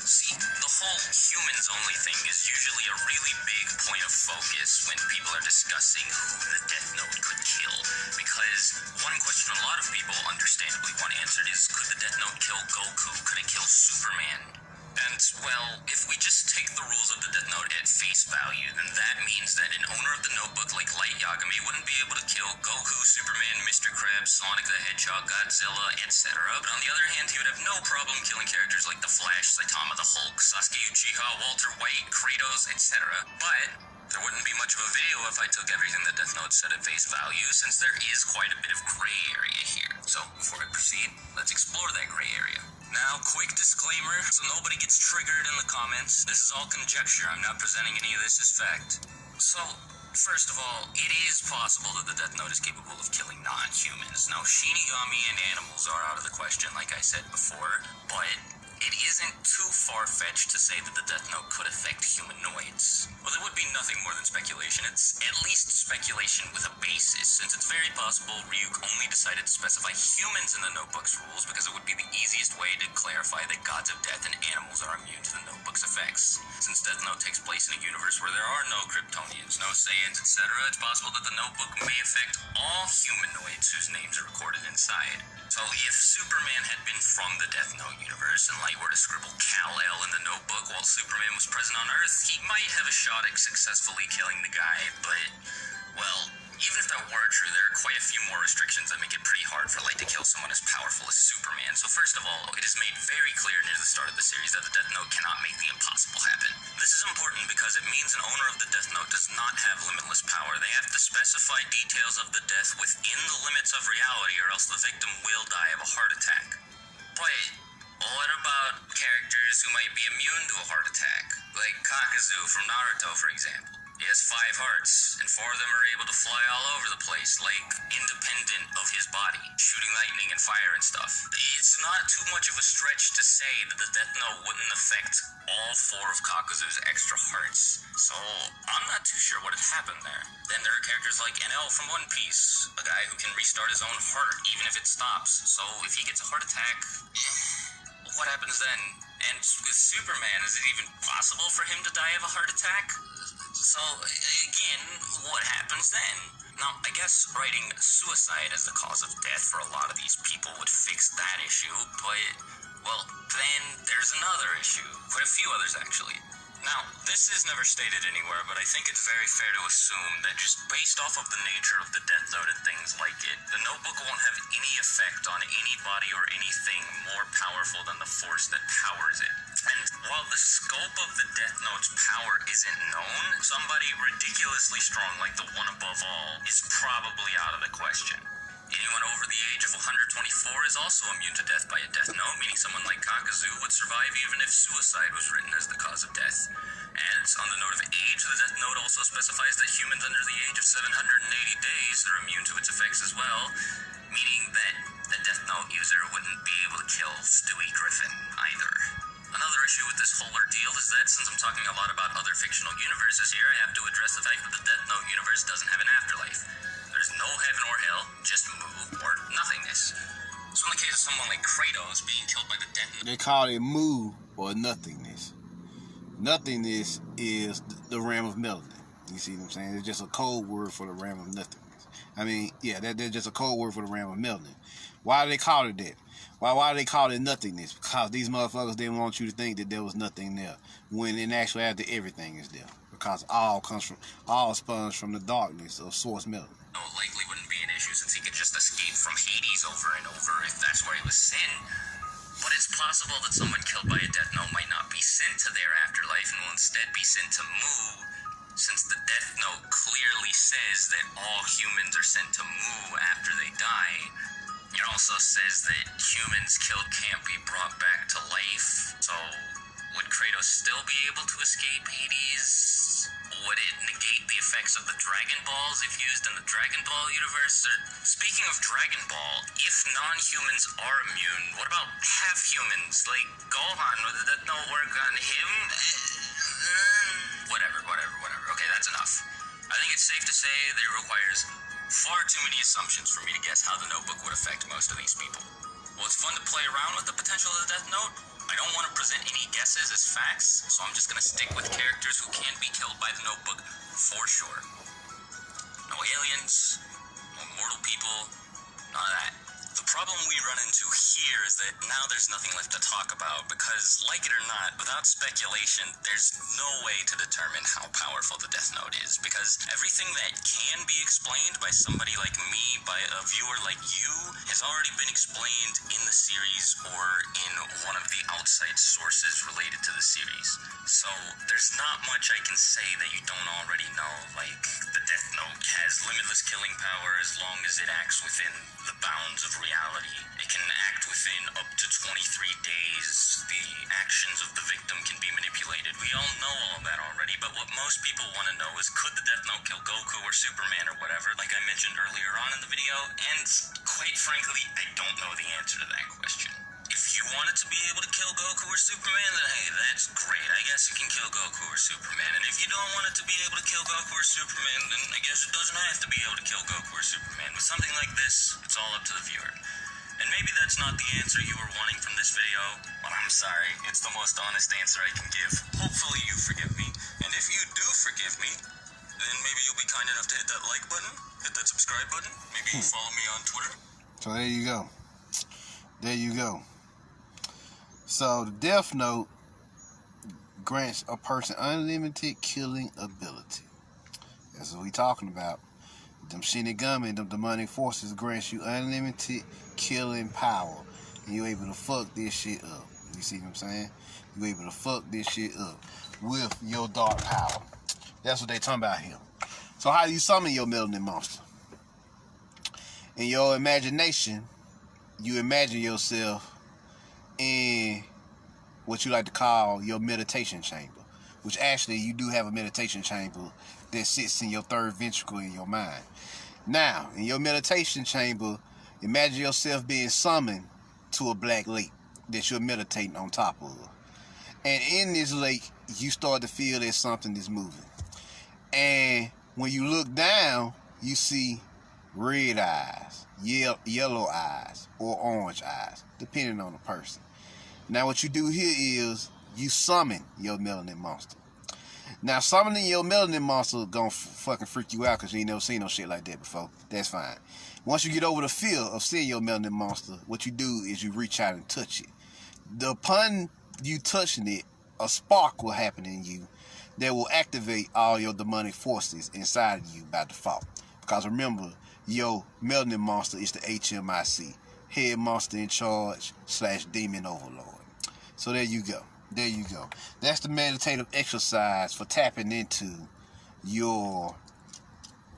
See, the whole humans-only thing is usually a really big point of focus when people are discussing who the Death Note could kill, because one question a lot of people understandably want answered is, could the Death Note kill Goku? Could it kill Superman? And, well, if we just take the rules of the Death Note at face value, then that means that an owner of the notebook like Light Yagami wouldn't be able to kill Goku, Superman, Mr. Krabs, Sonic the Hedgehog, Godzilla, etc. But on the other hand, he would have no problem killing characters like the Flash, Saitama the Hulk, Sasuke Uchiha, Walter White, Kratos, etc. But there wouldn't be much of a video if I took everything the Death Note said at face value, since there is quite a bit of gray area here. So, before I proceed, let's explore that gray area. Now, quick disclaimer, so nobody gets triggered in the comments. This is all conjecture. I'm not presenting any of this as fact. So, first of all, it is possible that the Death Note is capable of killing non-humans. Now, Shinigami and animals are out of the question, like I said before, but it is isn't too far-fetched to say that the Death Note could affect humanoids. Well, it would be nothing more than speculation. It's at least speculation with a basis, since it's very possible Ryuk only decided to specify humans in the Notebook's rules because it would be the easiest way to clarify that gods of death and animals are immune to the Notebook's effects. Since Death Note takes place in a universe where there are no Kryptonians, no Saiyans, etc., it's possible that the Notebook may affect all humanoids whose names are recorded inside. So if Superman had been from the Death Note universe and Light were to scribble Kal-El in the Notebook while Superman was present on Earth, he might have a shot at successfully killing the guy, but, well, even if that were true, there are quite a few more restrictions that make it pretty hard for Light to kill someone as powerful as Superman. So first of all, it is made very clear near the start of the series that the Death Note cannot make the impossible happen. This is important because it means an owner of the Death Note does not have limitless power. They have to specify details of the death within the limits of reality, or else the victim will die of a heart attack. But what about characters who might be immune to a heart attack? Like Kakuzu from Naruto, for example. He has 5 hearts, and 4 of them are able to fly all over the place, like, independent of his body, shooting lightning and fire and stuff. It's not too much of a stretch to say that the Death Note wouldn't affect all 4 of Kakuzu's extra hearts, so I'm not too sure what had happened there. Then there are characters like NL from One Piece, a guy who can restart his own heart even if it stops, so if he gets a heart attack, what happens then? And with Superman, is it even possible for him to die of a heart attack? So, again, what happens then? Now, I guess writing suicide as the cause of death for a lot of these people would fix that issue, but, well, then there's another issue. Quite a few others, actually. Now, this is never stated anywhere, but I think it's very fair to assume that just based off of the nature of the Death Note and things like it, the Notebook won't have any effect on anybody or anything more powerful than the force that powers it. And while the scope of the Death Note's power isn't known, somebody ridiculously strong like the one above all is probably out of the question. Anyone over the age of 124 is also immune to death by a Death Note, meaning someone like Kakuzu would survive even if suicide was written as the cause of death. And on the note of age, the Death Note also specifies that humans under the age of 780 days are immune to its effects as well, meaning that a Death Note user wouldn't be able to kill Stewie Griffin either. Another issue with this whole ordeal is that since I'm talking a lot about other fictional universes here, I have to address the fact that the Death Note universe doesn't have an afterlife. There's no heaven or hell, just Mu or nothingness. So in the case of someone like Kratos being killed by the Death Note, They call it Mu or nothingness. Nothingness is the realm of melanin. You see what I'm saying? It's just a code word for the realm of nothingness. I mean, yeah, that's just a code word for the realm of melanin. Why do they call it that? Why do they call it nothingness? Because these motherfuckers didn't want you to think that there was nothing there, when in actuality everything is there. Because all spawns from the darkness of source melanin. likely wouldn't be an issue since he could just escape from Hades over and over if that's where he was sent. But it's possible that someone killed by a Death Note might not be sent to their afterlife and will instead be sent to Mu, since the Death Note clearly says that all humans are sent to Mu after they die. It also says that humans killed can't be brought back to life. So, would Kratos still be able to escape Hades? Would it negate the effects of the Dragon Balls if used in the Dragon Ball universe? Or, speaking of Dragon Ball, if non-humans are immune, what about half-humans? Like Gohan, would that not work on him? Whatever. Okay, that's enough. I think it's safe to say that it requires far too many assumptions for me to guess how the Notebook would affect most of these people. Well, it's fun to play around with the potential of the Death Note. I don't want to present any guesses as facts, so I'm just going to stick with characters who can be killed by the Notebook for sure. No aliens, no mortal people, none of that. The problem we run into here is that now there's nothing left to talk about because, like it or not, without speculation, there's no way to determine how powerful the Death Note is, because everything that can be explained by somebody like me, by a viewer like you, has already been explained in the series or in one of the outside sources related to the series. So there's not much I can say that you don't already know, like the Death Note has limitless killing power as long as it acts within the bounds of reality. It can act within up to 23 days. The actions of the victim can be manipulated. We all know all that already, but what most people want to know is, could the Death Note kill Goku or Superman or whatever, like I mentioned earlier on in the video? And quite frankly, I don't know the answer to that question. If If you wanted to be able to kill Goku or Superman, then hey, that's great. I guess you can kill Goku or Superman. And if you don't want it to be able to kill Goku or Superman, then I guess it doesn't have to be able to kill Goku or Superman. With something like this, it's all up to the viewer. And maybe that's not the answer you were wanting from this video, but I'm sorry. It's the most honest answer I can give. Hopefully you forgive me. And if you do forgive me, then maybe you'll be kind enough to hit that like button, hit that subscribe button, maybe follow me on Twitter. So there you go. There you go. So the Death Note grants a person unlimited killing ability. That's what we talking about. Them Shinigami, them demonic forces grants you unlimited killing power. And you're able to fuck this shit up. You see what I'm saying? You're able to fuck this shit up with your dark power. That's what they talking about here. So how do you summon your Melanin monster? In your imagination, you imagine yourself in what you like to call your meditation chamber, which actually you do have a meditation chamber that sits in your third ventricle in your mind. Now, in your meditation chamber, imagine yourself being summoned to a black lake that you're meditating on top of. And in this lake, you start to feel that something is moving. And when you look down, you see red eyes, yellow eyes, or orange eyes, depending on the person. Now what you do here is you summon your Melanin monster. Now summoning your Melanin monster gonna fucking freak you out because you ain't never seen no shit like that before. That's fine. Once you get over the fear of seeing your Melanin monster, what you do is you reach out and touch it. Upon you touching it, a spark will happen in you that will activate all your demonic forces inside of you by default. Because remember, your Melanin monster is the HMIC, Head Monster in Charge / Demon Overlord. So there you go. There you go. That's the meditative exercise for tapping into your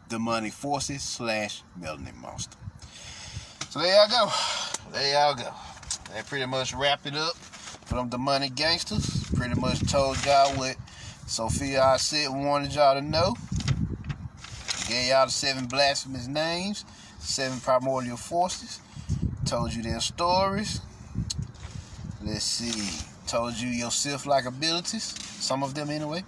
demonic forces / Melanin monster. So there y'all go. There y'all go. That pretty much wrapped it up for them demonic gangsters. Pretty much told y'all what Sophia I said wanted y'all to know. Gave y'all the 7 blasphemous names, 7 primordial forces. Told you their stories. Let's see. Told you your Sith-like abilities. Some of them anyway.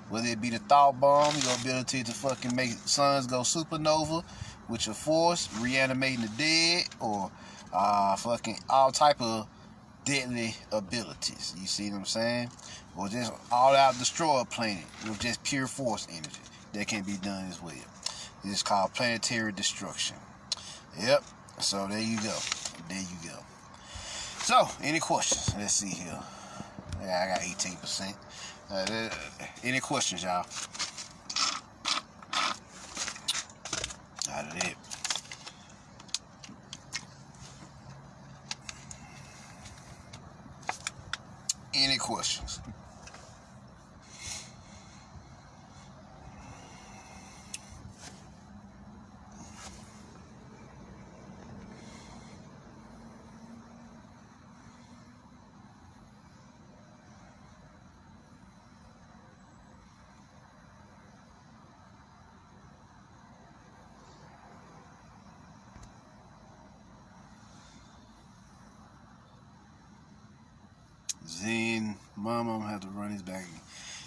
Whether it be the thought bomb, your ability to fucking make suns go supernova with your force, reanimating the dead, or fucking all type of deadly abilities. You see what I'm saying? Or just all-out destroy a planet with just pure force energy. That can be done as well. It's called planetary destruction. Yep. So there you go. There you go. So, any questions? Let's see here. Yeah, I got 18%. Any questions, y'all? Out of it. Any questions? Djinn, Mama, I'm gonna have to run this back again.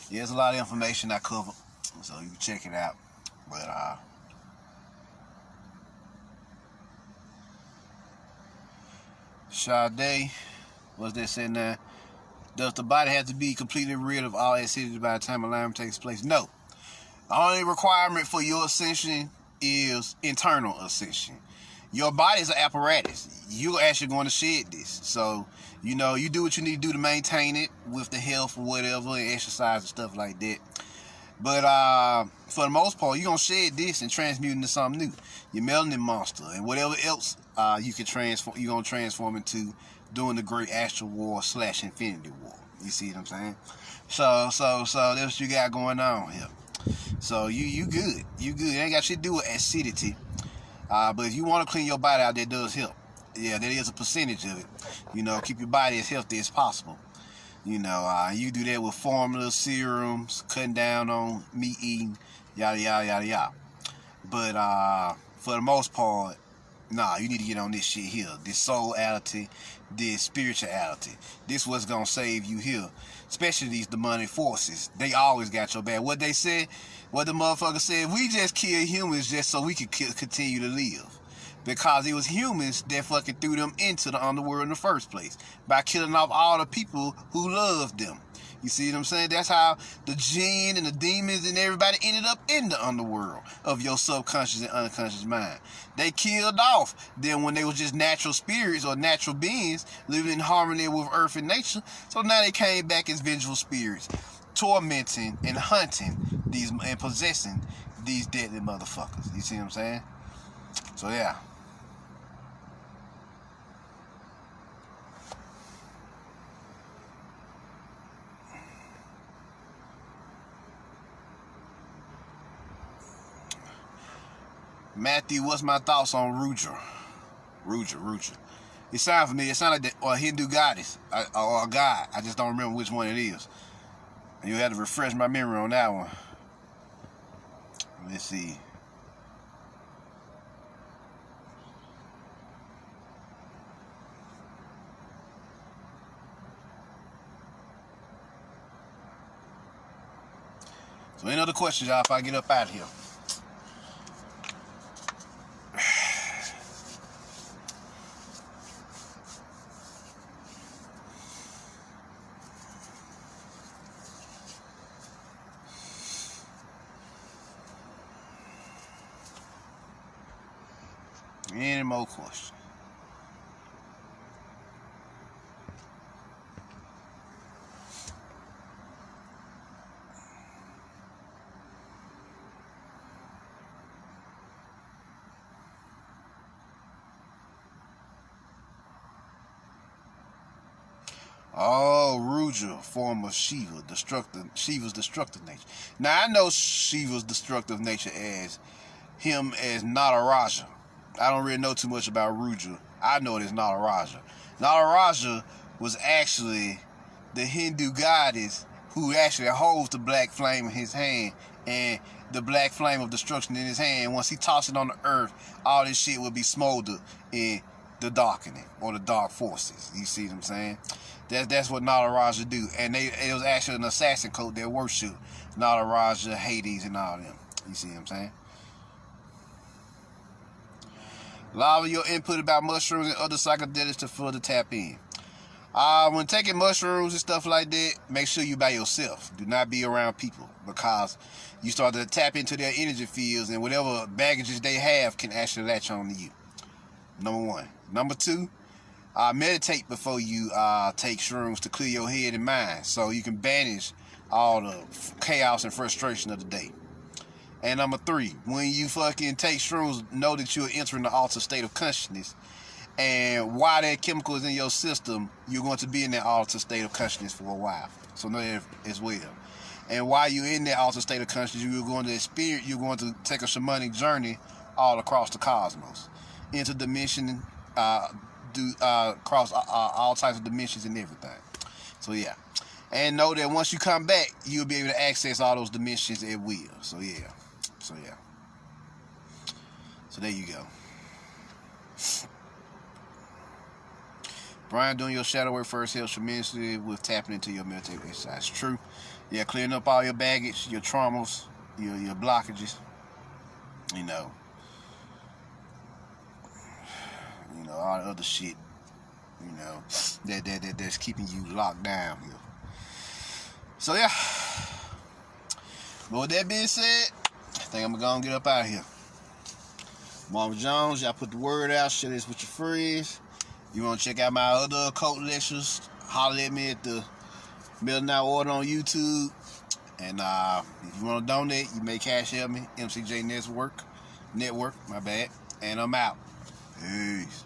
Yeah, there's a lot of information I covered, so you can check it out. But Sade, what's that saying now? Does the body have to be completely rid of all acidity by the time alarm takes place? No. The only requirement for your ascension is internal ascension. Your body is an apparatus. You're actually going to shed this. So, you know, you do what you need to do to maintain it with the health or whatever, and exercise and stuff like that. But for the most part, you're going to shed this and transmute into something new. Your Melanin monster and whatever else you can transform, you're going to transform into during the Great Astral War / Infinity War. You see what I'm saying? So that's what you got going on here. So you good. You good. It ain't got shit to do with acidity. But if you want to clean your body out, that does help. Yeah, there is a percentage of it. You know, keep your body as healthy as possible. You know, you do that with formulas, serums, cutting down on meat eating, yada, yada, yada, yada. But for the most part, Nah, you need to get on this shit here. This soulality, this spirituality. This what's gonna save you here. Especially these demonic forces. They always got your back. What they said, what the motherfucker said, we just kill humans just so we could continue to live. Because it was humans that fucking threw them into the underworld in the first place. By killing off all the people who loved them. You see what I'm saying? That's how the Djinn and the demons and everybody ended up in the underworld of your subconscious and unconscious mind. They killed off them when they was just natural spirits or natural beings living in harmony with earth and nature. So now they came back as vengeful spirits, tormenting and hunting these and possessing these deadly motherfuckers. You see what I'm saying? So yeah. Matthew, what's my thoughts on Rudra? Rudra. It sounds familiar. It sounds like a Hindu goddess or a god. I just don't remember which one it is. You had to refresh my memory on that one. Let's see. So any other questions, y'all, if I get up out of here? Any more questions? Oh, Rudra, form of Shiva, Shiva's destructive nature. Now I know Shiva's destructive nature as him as Nataraja. I don't really know too much about Rudra. I know it as Nataraja. Nataraja was actually the Hindu goddess who actually holds the black flame in his hand, and the black flame of destruction in his hand. Once he tosses it on the earth, all this shit will be smoldered in the darkening or the dark forces. You see what I'm saying? That's what Nataraja do. And it was actually an assassin cult that worshiped Nataraja, Hades, and all them. You see what I'm saying? A lot of your input about mushrooms and other psychedelics to further tap in. When taking mushrooms and stuff like that, make sure you by yourself. Do not be around people, because you start to tap into their energy fields, and whatever baggages they have can actually latch on to you. Number one. Number two, meditate before you take shrooms to clear your head and mind, so you can banish all the chaos and frustration of the day. And number three, when you fucking take shrooms, know that you're entering the altered state of consciousness. And while that chemical is in your system, you're going to be in that altered state of consciousness for a while. So know that as well. And while you're in that altered state of consciousness, you're going to take a shamanic journey all across the cosmos, interdimension, across all types of dimensions and everything. So yeah. And know that once you come back, you'll be able to access all those dimensions at will. So yeah. So there you go. Brian, doing your shadow work first helps tremendously with tapping into your meditative exercise. True. Yeah, clearing up all your baggage, your traumas, your blockages. You know, all the other shit. You know, that's keeping you locked down here. So yeah. But with that being said, I think I'm gonna get up out of here. Mama Jones, y'all put the word out, share this with your friends. You want to check out my other occult lectures, holler at me at the Melanin Order on YouTube. And if you want to donate, you may Cashapp me, mcjnetwork, my bad. And I'm out. Peace.